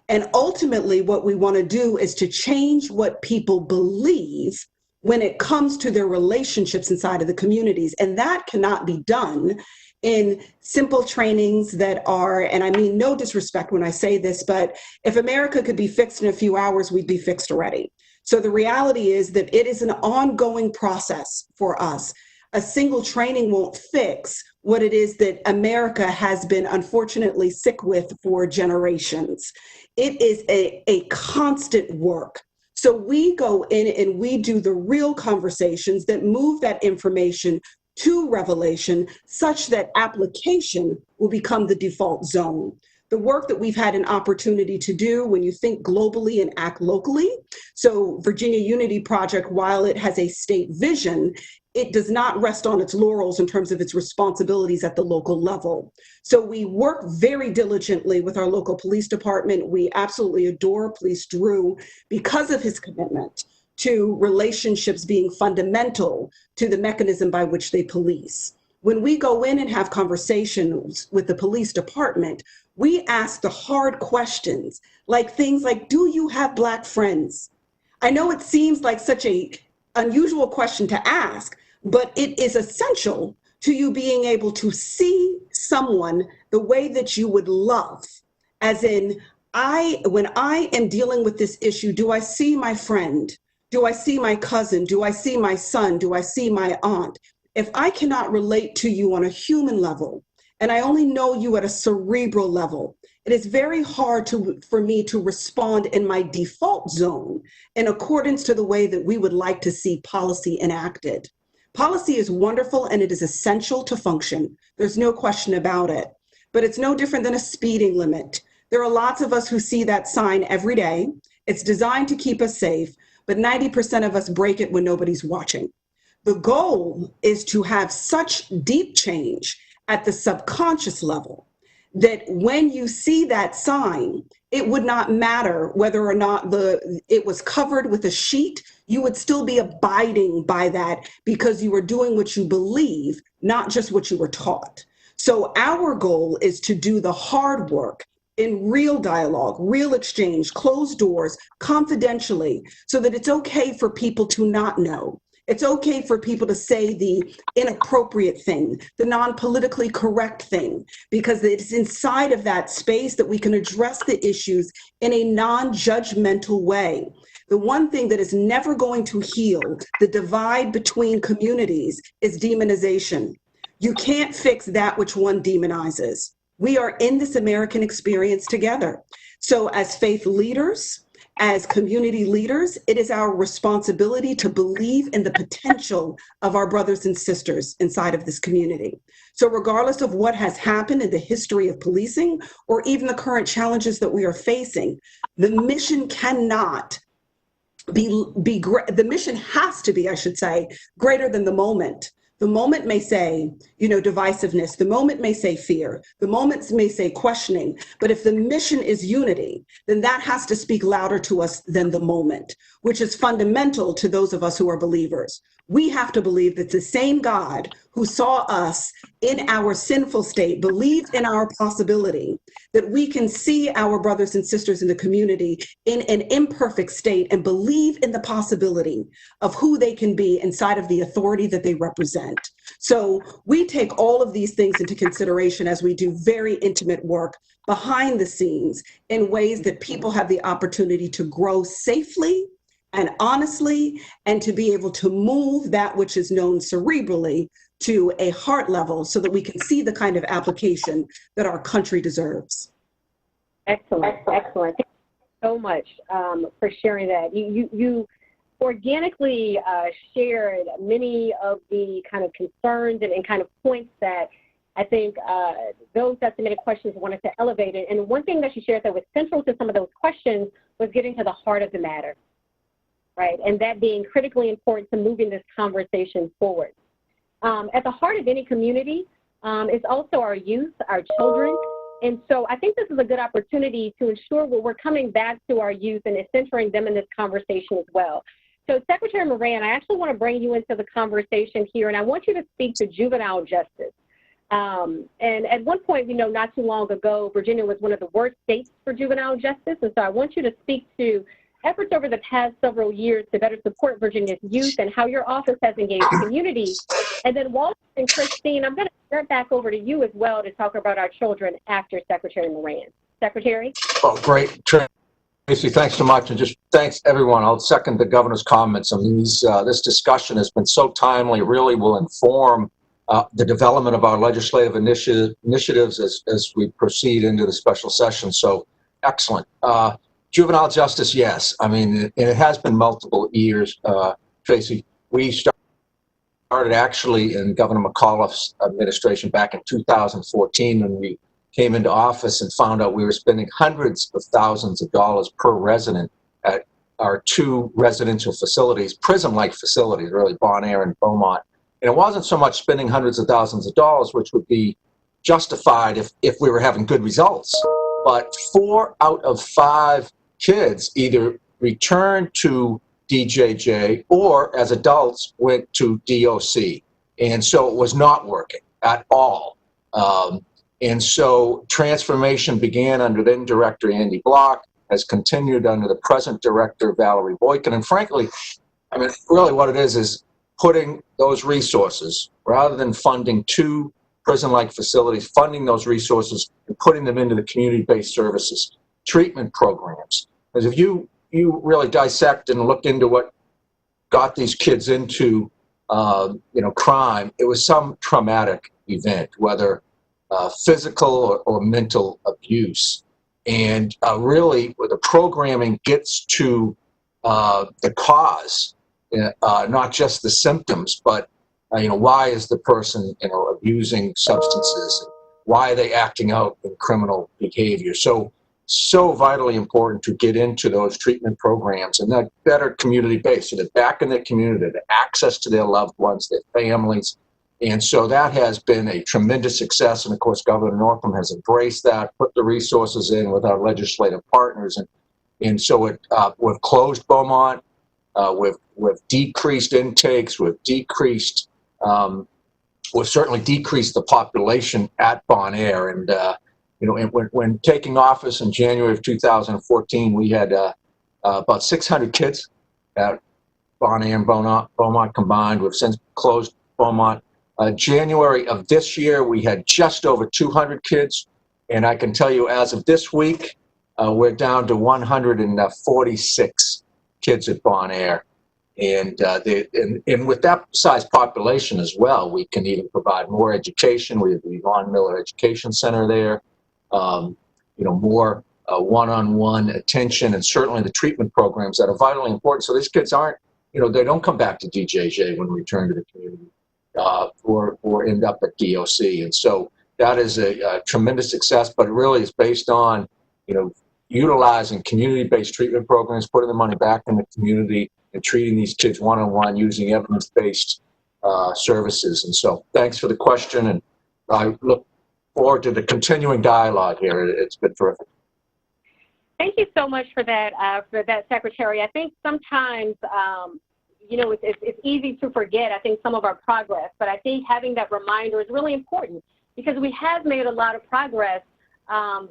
And ultimately, what we want to do is to change what people believe when it comes to their relationships inside of the communities. And that cannot be done in simple trainings that are, and I mean no disrespect when I say this, but if America could be fixed in a few hours, we'd be fixed already. So the reality is that it is an ongoing process for us. A single training won't fix what it is that America has been unfortunately sick with for generations. It is a constant work. So we go in and we do the real conversations that move that information to revelation such that application will become the default zone. The work that we've had an opportunity to do when you think globally and act locally. So Virginia Unity Project, while it has a state vision, it does not rest on its laurels in terms of its responsibilities at the local level. So we work very diligently with our local police department. We absolutely adore Police Drew because of his commitment to relationships being fundamental to the mechanism by which they police. When we go in and have conversations with the police department, we ask the hard questions, like things like, do you have Black friends? I know it seems like such an unusual question to ask, but it is essential to you being able to see someone the way that you would love. As in, when I am dealing with this issue, do I see my friend? Do I see my cousin? Do I see my son? Do I see my aunt? If I cannot relate to you on a human level, and I only know you at a cerebral level, it is very hard for me to respond in my default zone in accordance to the way that we would like to see policy enacted. Policy is wonderful and it is essential to function. There's no question about it. But it's no different than a speeding limit. There are lots of us who see that sign every day. It's designed to keep us safe, but 90% of us break it when nobody's watching. The goal is to have such deep change at the subconscious level that when you see that sign, it would not matter whether or not it was covered with a sheet, you would still be abiding by that because you were doing what you believe, not just what you were taught. So our goal is to do the hard work in real dialogue, real exchange, closed doors, confidentially, so that it's okay for people to not know. It's okay for people to say the inappropriate thing, the non-politically correct thing, because it's inside of that space that we can address the issues in a non-judgmental way. The one thing that is never going to heal the divide between communities is demonization. You can't fix that which one demonizes. We are in this American experience together. So as faith leaders, as community leaders, it is our responsibility to believe in the potential of our brothers and sisters inside of this community. So regardless of what has happened in the history of policing or even the current challenges that we are facing, the mission cannot the mission has to be, I should say, greater than the moment. The moment may say, divisiveness. The moment may say fear. The moment may say questioning. But if the mission is unity, then that has to speak louder to us than the moment, which is fundamental to those of us who are believers. We have to believe that the same God who saw us in our sinful state, believed in our possibility, that we can see our brothers and sisters in the community in an imperfect state and believe in the possibility of who they can be inside of the authority that they represent. So we take all of these things into consideration as we do very intimate work behind the scenes in ways that people have the opportunity to grow safely and honestly, and to be able to move that which is known cerebrally to a heart level so that we can see the kind of application that our country deserves. Excellent, excellent. Thank you so much for sharing that. You organically shared many of the kind of concerns and kind of points that I think those that submitted questions wanted to elevate it. And one thing that you shared that was central to some of those questions was getting to the heart of the matter. Right, and that being critically important to moving this conversation forward. At the heart of any community is also our youth, our children. And so I think this is a good opportunity to ensure we're coming back to our youth and centering them in this conversation as well. So Secretary Moran, I actually want to bring you into the conversation here, and I want you to speak to juvenile justice. And at one point, we know not too long ago, Virginia was one of the worst states for juvenile justice. And so I want you to speak to efforts over the past several years to better support Virginia's youth and how your office has engaged communities. And then Walter and Christine, I'm going to turn back over to you as well to talk about our children after Secretary Moran. Secretary? Oh, great. Tracy, thanks so much. And just thanks, everyone. I'll second the governor's comments. I mean, this discussion has been so timely. It really will inform the development of our legislative initiatives as we proceed into the special session. So excellent. Juvenile justice, yes. I mean, it has been multiple years, Tracy. We started actually in Governor McAuliffe's administration back in 2014 when we came into office and found out we were spending hundreds of thousands of dollars per resident at our two residential facilities, prison-like facilities, really, Bon Air and Beaumont. And it wasn't so much spending hundreds of thousands of dollars, which would be justified if we were having good results. But 4 out of 5 kids either returned to DJJ or as adults went to DOC. And so it was not working at all. And so transformation began under then Director Andy Block, has continued under the present Director Valerie Boykin. And frankly, I mean, really what it is putting those resources, rather than funding 2 prison-like facilities, funding those resources and putting them into the community-based services, treatment programs. Because if you really dissect and look into what got these kids into, crime, it was some traumatic event, whether physical or mental abuse. And really, where the programming gets to the cause, not just the symptoms, but why is the person abusing substances? Why are they acting out in criminal behavior? So vitally important to get into those treatment programs, and that better community based, so they're back in their community, the access to their loved ones, their families. And so that has been a tremendous success. And of course, Governor Northam has embraced that, put the resources in with our legislative partners. And so we've closed Beaumont, we've decreased intakes, we've certainly decreased the population at Bon Air. And, and when taking office in January of 2014, we had about 600 kids at Bon Air and Beaumont combined. We've since closed Beaumont. January of this year, we had just over 200 kids. And I can tell you, as of this week, we're down to 146 kids at Bon Air. And with that size population as well, we can even provide more education. We have the Yvonne Miller Education Center there, more one-on-one attention, and certainly the treatment programs that are vitally important. So these kids aren't, they don't come back to DJJ when we return to the community or end up at DOC. And so that is a tremendous success, but it really is based on, utilizing community-based treatment programs, putting the money back in the community, and treating these kids one-on-one using evidence-based services. And so thanks for the question, and I look forward to the continuing dialogue here. It's been terrific. Thank you so much for that, Secretary. I think sometimes, it's easy to forget, I think, some of our progress, but I think having that reminder is really important because we have made a lot of progress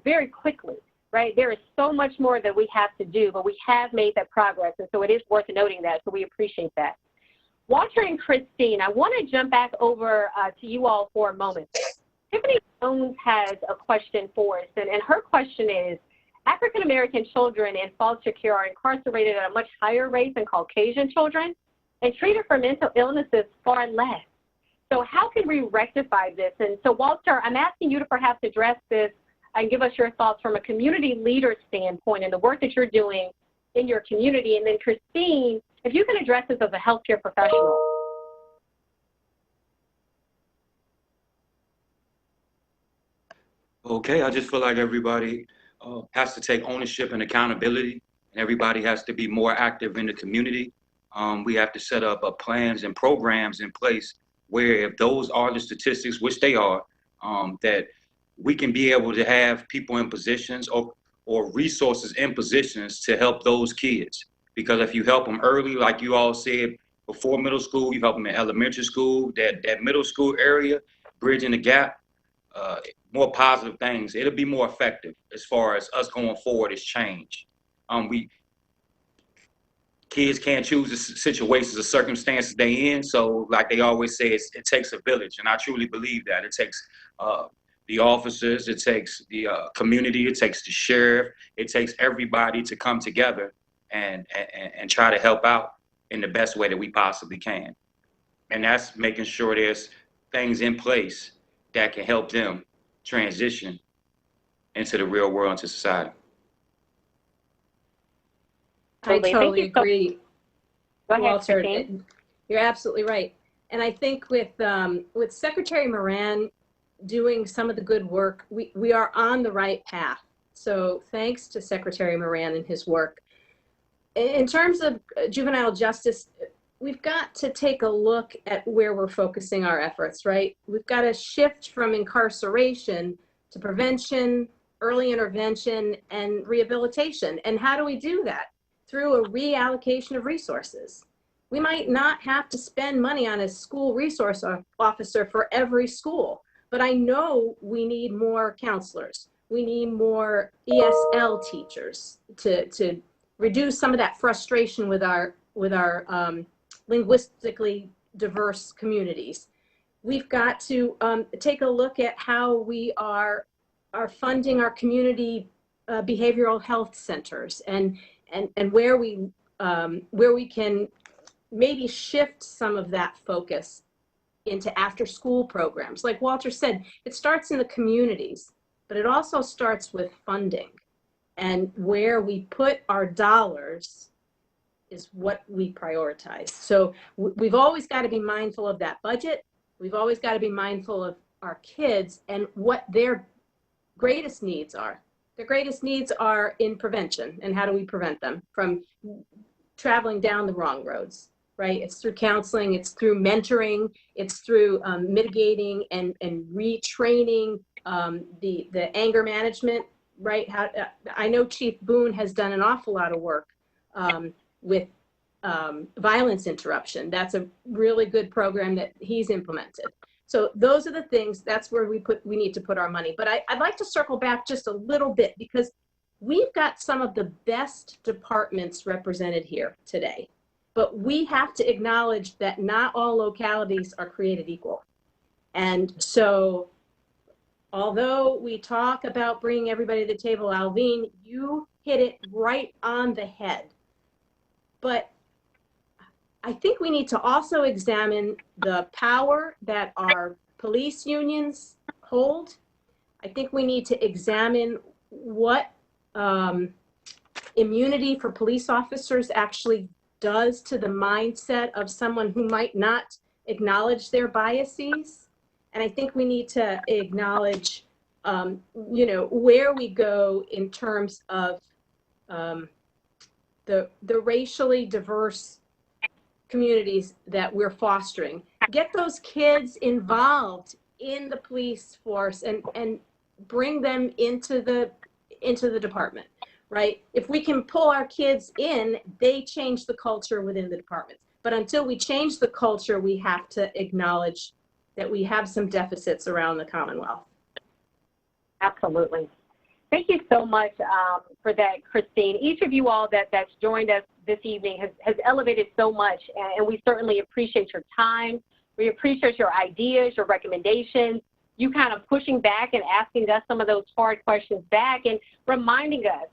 very quickly. Right? There is so much more that we have to do, but we have made that progress, and so it is worth noting that, so we appreciate that. Walter and Christine, I want to jump back over to you all for a moment. Tiffany Jones has a question for us, and her question is, African-American children in foster care are incarcerated at a much higher rate than Caucasian children and treated for mental illnesses far less. So how can we rectify this? And so, Walter, I'm asking you to perhaps address this and give us your thoughts from a community leader standpoint and the work that you're doing in your community. And then Christine, if you can address this as a healthcare professional. Okay, I just feel like everybody has to take ownership and accountability, and everybody has to be more active in the community. We have to set up plans and programs in place where if those are the statistics, which they are, that we can be able to have people in positions or resources in positions to help those kids. Because if you help them early, like you all said, before middle school, you help them in elementary school, that middle school area, bridging the gap, more positive things. It'll be more effective as far as us going forward as change. Kids can't choose the situations or circumstances they in. So like they always say, it takes a village. And I truly believe that. It takes the officers, it takes the community, it takes the sheriff, it takes everybody to come together and try to help out in the best way that we possibly can. And that's making sure there's things in place that can help them transition into the real world, into society. I totally agree. Go ahead, Walter, Christine. You're absolutely right. And I think with Secretary Moran doing some of the good work, we are on the right path. So thanks to Secretary Moran and his work. In terms of juvenile justice, we've got to take a look at where we're focusing our efforts, right? We've got to shift from incarceration to prevention, early intervention, and rehabilitation. And how do we do that? Through a reallocation of resources. We might not have to spend money on a school resource officer for every school, but I know we need more counselors. We need more ESL teachers to reduce some of that frustration with our linguistically diverse communities. We've got to take a look at how we are funding our community behavioral health centers and where we can maybe shift some of that focus into after-school programs. Like Walter said, it starts in the communities, but it also starts with funding. And where we put our dollars is what we prioritize. So we've always got to be mindful of that budget. We've always got to be mindful of our kids and what their greatest needs are. Their greatest needs are in prevention. And how do we prevent them from traveling down the wrong roads, right? It's through counseling, it's through mentoring, it's through mitigating and retraining the anger management, right? I know Chief Boone has done an awful lot of work with violence interruption. That's a really good program that he's implemented. So those are the things, that's where we need to put our money. But I'd like to circle back just a little bit, because we've got some of the best departments represented here today. But we have to acknowledge that not all localities are created equal. And so although we talk about bringing everybody to the table, Alvin, you hit it right on the head. But I think we need to also examine the power that our police unions hold. I think we need to examine what immunity for police officers actually does to the mindset of someone who might not acknowledge their biases. And I think we need to acknowledge, where we go in terms of the racially diverse communities that we're fostering. Get those kids involved in the police force and bring them into the department, right? If we can pull our kids in, they change the culture within the department. But until we change the culture, we have to acknowledge that we have some deficits around the Commonwealth. Absolutely. Thank you so much for that, Christine. Each of you all that's joined us this evening has elevated so much, and we certainly appreciate your time. We appreciate your ideas, your recommendations, you kind of pushing back and asking us some of those hard questions back and reminding us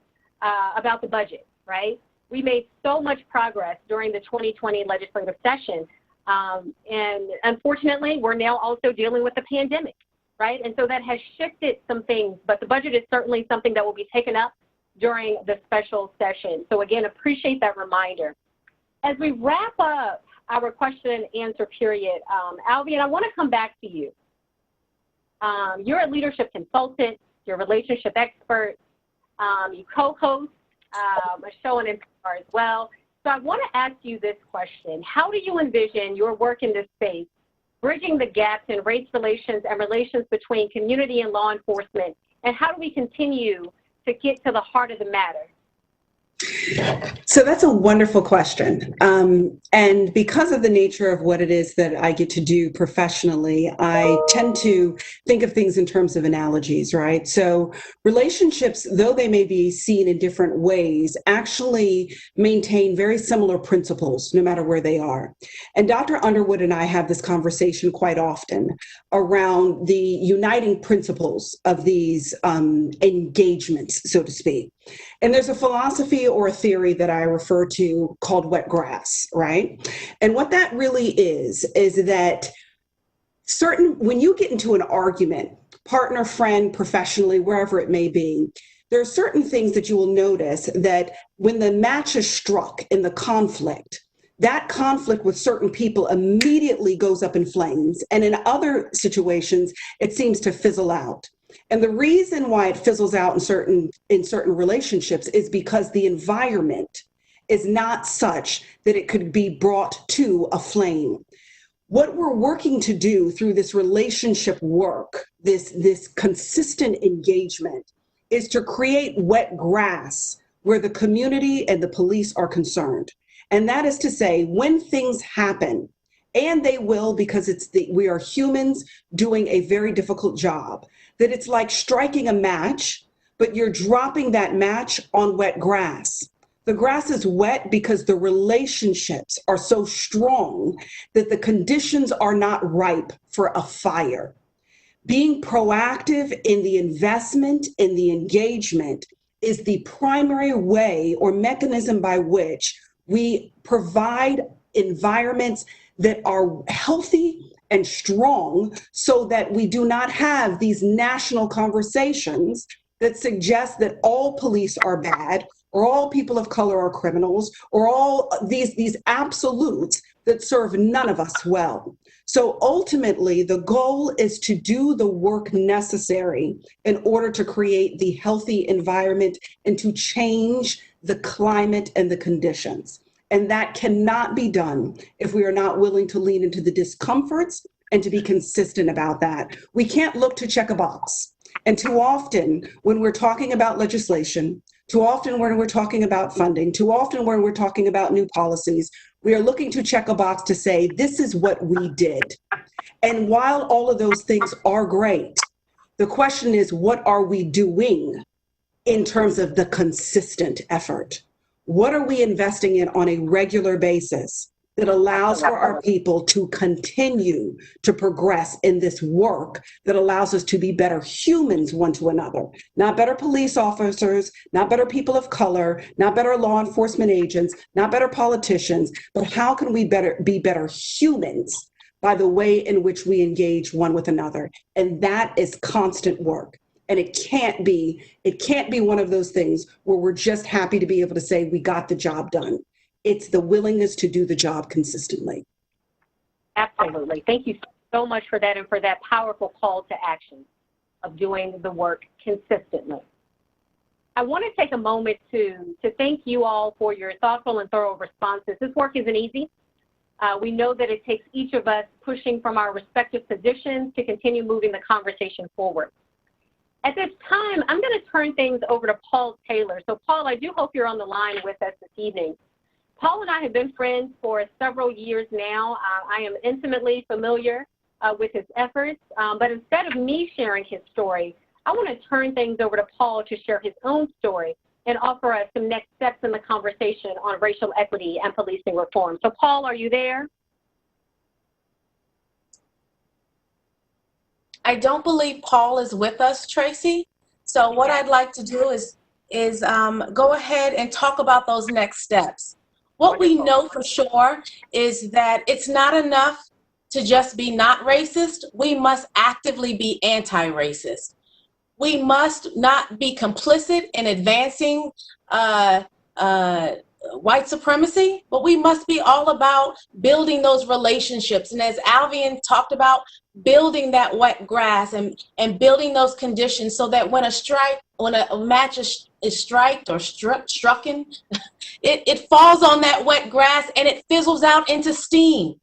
about the budget, right? We made so much progress during the 2020 legislative session, and unfortunately, we're now also dealing with the pandemic. Right? And so that has shifted some things, but the budget is certainly something that will be taken up during the special session. So again, appreciate that reminder. As we wrap up our question and answer period, Alvin, I want to come back to you. You're a leadership consultant, you're a relationship expert, you co-host a show on NPR as well. So I want to ask you this question. How do you envision your work in this space bridging the gaps in race relations and relations between community and law enforcement? And how do we continue to get to the heart of the matter? So that's a wonderful question. And because of the nature of what it is that I get to do professionally, I tend to think of things in terms of analogies, right? So relationships, though they may be seen in different ways, actually maintain very similar principles no matter where they are. And Dr. Underwood and I have this conversation quite often around the uniting principles of these engagements, so to speak. And there's a philosophy or a theory that I refer to called wet grass, right? And what that really is that when you get into an argument, partner, friend, professionally, wherever it may be, there are certain things that you will notice that when the match is struck in the conflict, that conflict with certain people immediately goes up in flames. And in other situations, it seems to fizzle out. And the reason why it fizzles out in certain relationships is because the environment is not such that it could be brought to a flame. What we're working to do through this relationship work, this consistent engagement, is to create wet grass where the community and the police are concerned. And that is to say, when things happen, and they will, because we are humans doing a very difficult job, that it's like striking a match, but you're dropping that match on wet grass. The grass is wet because the relationships are so strong that the conditions are not ripe for a fire. Being proactive in the investment, in the engagement, is the primary way or mechanism by which we provide environments that are healthy and strong so that we do not have these national conversations that suggest that all police are bad or all people of color are criminals or all these absolutes that serve none of us well. So ultimately, the goal is to do the work necessary in order to create the healthy environment and to change the climate and the conditions. And that cannot be done if we are not willing to lean into the discomforts and to be consistent about that. We can't look to check a box. And too often, when we're talking about legislation, too often when we're talking about funding, too often when we're talking about new policies, we are looking to check a box to say, this is what we did. And while all of those things are great, the question is, what are we doing in terms of the consistent effort? What are we investing in on a regular basis that allows for our people to continue to progress in this work that allows us to be better humans one to another, not better police officers, not better people of color, not better law enforcement agents, not better politicians, but how can we be better humans by the way in which we engage one with another? And that is constant work. And it can't be one of those things where we're just happy to be able to say we got the job done. It's the willingness to do the job consistently. Absolutely. Thank you so much for that and for that powerful call to action of doing the work consistently. I want to take a moment to thank you all for your thoughtful and thorough responses. This work isn't easy. We know that it takes each of us pushing from our respective positions to continue moving the conversation forward. At this time, I'm going to turn things over to Paul Taylor. So Paul, I do hope you're on the line with us this evening. Paul and I have been friends for several years now. I am intimately familiar with his efforts, but instead of me sharing his story, I want to turn things over to Paul to share his own story and offer us some next steps in the conversation on racial equity and policing reform. So Paul, are you there? I don't believe Paul is with us, Tracy. So what I'd like to do is go ahead and talk about those next steps. What we know for sure is that it's not enough to just be not racist. We must actively be anti-racist. We must not be complicit in advancing white supremacy, but we must be all about building those relationships. And as Alvian talked about, building that wet grass and building those conditions so that when a match is striked or strucken, it falls on that wet grass and it fizzles out into steam.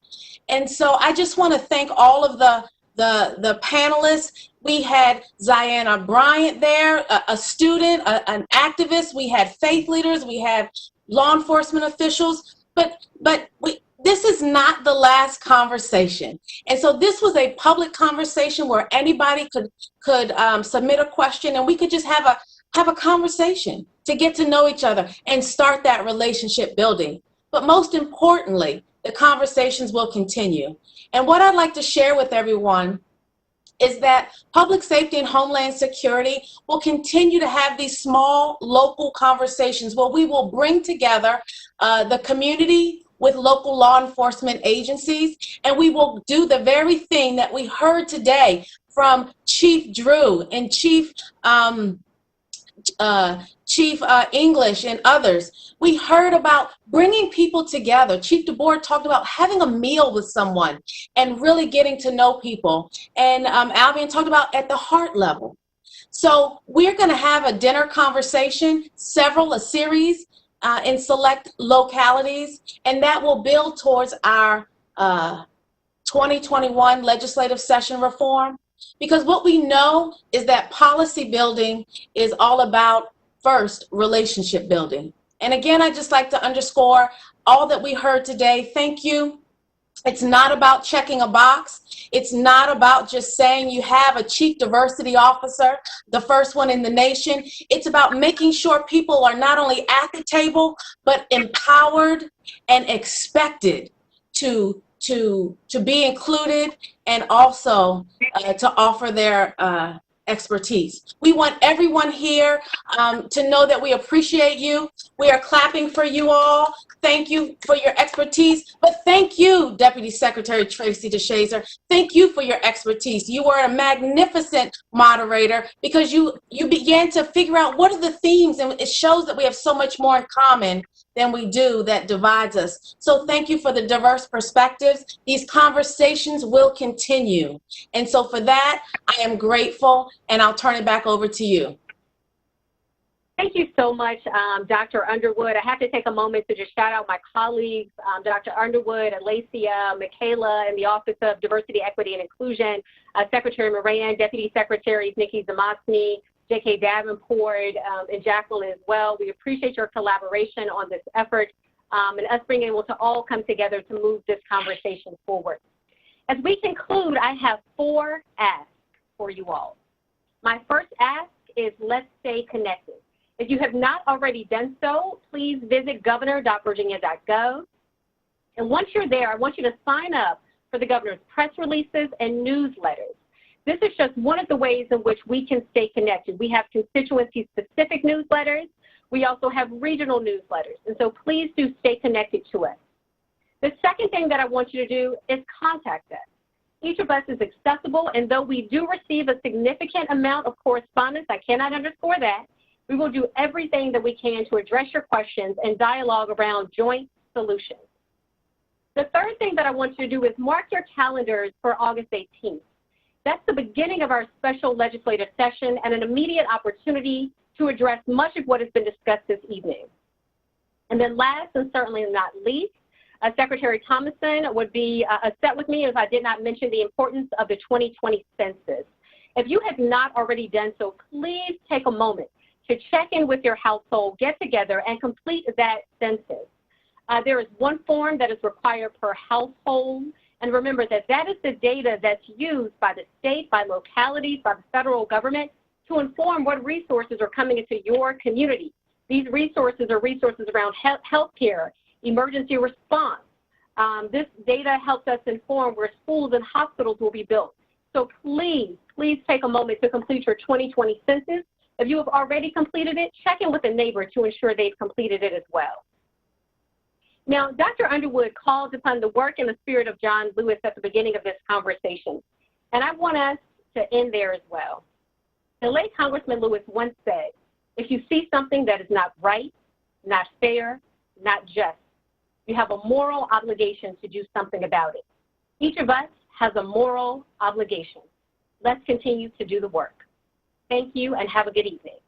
And so I just want to thank all of the panelists. We had Ziana Bryant there, a student, an activist. We had faith leaders. We had law enforcement officials. But this is not the last conversation. And so this was a public conversation where anybody could submit a question and we could just have a conversation to get to know each other and start that relationship building. But most importantly, the conversations will continue. And what I'd like to share with everyone is that public safety and homeland security will continue to have these small local conversations where we will bring together the community with local law enforcement agencies, and we will do the very thing that we heard today from Chief Drew and Chief English and others. We heard about bringing people together. Chief DeBoer talked about having a meal with someone and really getting to know people. And Albion talked about at the heart level. So we're going to have a dinner conversation, a series in select localities, and that will build towards our 2021 legislative session reform. Because what we know is that policy building is all about, first, relationship building. And again, I'd just like to underscore all that we heard today. Thank you. It's not about checking a box. It's not about just saying you have a chief diversity officer, the first one in the nation. It's about making sure people are not only at the table, but empowered and expected to be included and also to offer their expertise. We want everyone here to know that we appreciate you. We are clapping for you all. Thank you for your expertise, but thank you, Deputy Secretary Tracy Chazer. Thank you for your expertise. You were a magnificent moderator because you began to figure out what are the themes, and it shows that we have so much more in common than we do that divides us. So thank you for the diverse perspectives. These conversations will continue. And so for that, I am grateful, and I'll turn it back over to you. Thank you so much, Dr. Underwood. I have to take a moment to just shout out my colleagues, Dr. Underwood, Alacia, Michaela, in the Office of Diversity, Equity, and Inclusion, Secretary Moran, Deputy Secretaries Nikki Zamosny, J.K. Davenport, and Jacqueline as well. We appreciate your collaboration on this effort and us being able to all come together to move this conversation forward. As we conclude, I have 4 asks for you all. My first ask is let's stay connected. If you have not already done so, please visit governor.virginia.gov. And once you're there, I want you to sign up for the governor's press releases and newsletters. This is just one of the ways in which we can stay connected. We have constituency-specific newsletters. We also have regional newsletters. And so please do stay connected to us. The second thing that I want you to do is contact us. Each of us is accessible, and though we do receive a significant amount of correspondence, I cannot underscore that, we will do everything that we can to address your questions and dialogue around joint solutions. The third thing that I want you to do is mark your calendars for August 18th. That's the beginning of our special legislative session and an immediate opportunity to address much of what has been discussed this evening. And then last and certainly not least, Secretary Thomason would be upset with me if I did not mention the importance of the 2020 census. If you have not already done so, please take a moment to check in with your household, get together, and complete that census. There is one form that is required per household, and remember that that is the data that's used by the state, by localities, by the federal government to inform what resources are coming into your community. These resources are resources around healthcare, emergency response. This data helps us inform where schools and hospitals will be built. So please take a moment to complete your 2020 census. If you have already completed it, check in with a neighbor to ensure they've completed it as well. Now, Dr. Underwood calls upon the work and the spirit of John Lewis at the beginning of this conversation, and I want us to end there as well. The late Congressman Lewis once said, if you see something that is not right, not fair, not just, you have a moral obligation to do something about it. Each of us has a moral obligation. Let's continue to do the work. Thank you and have a good evening.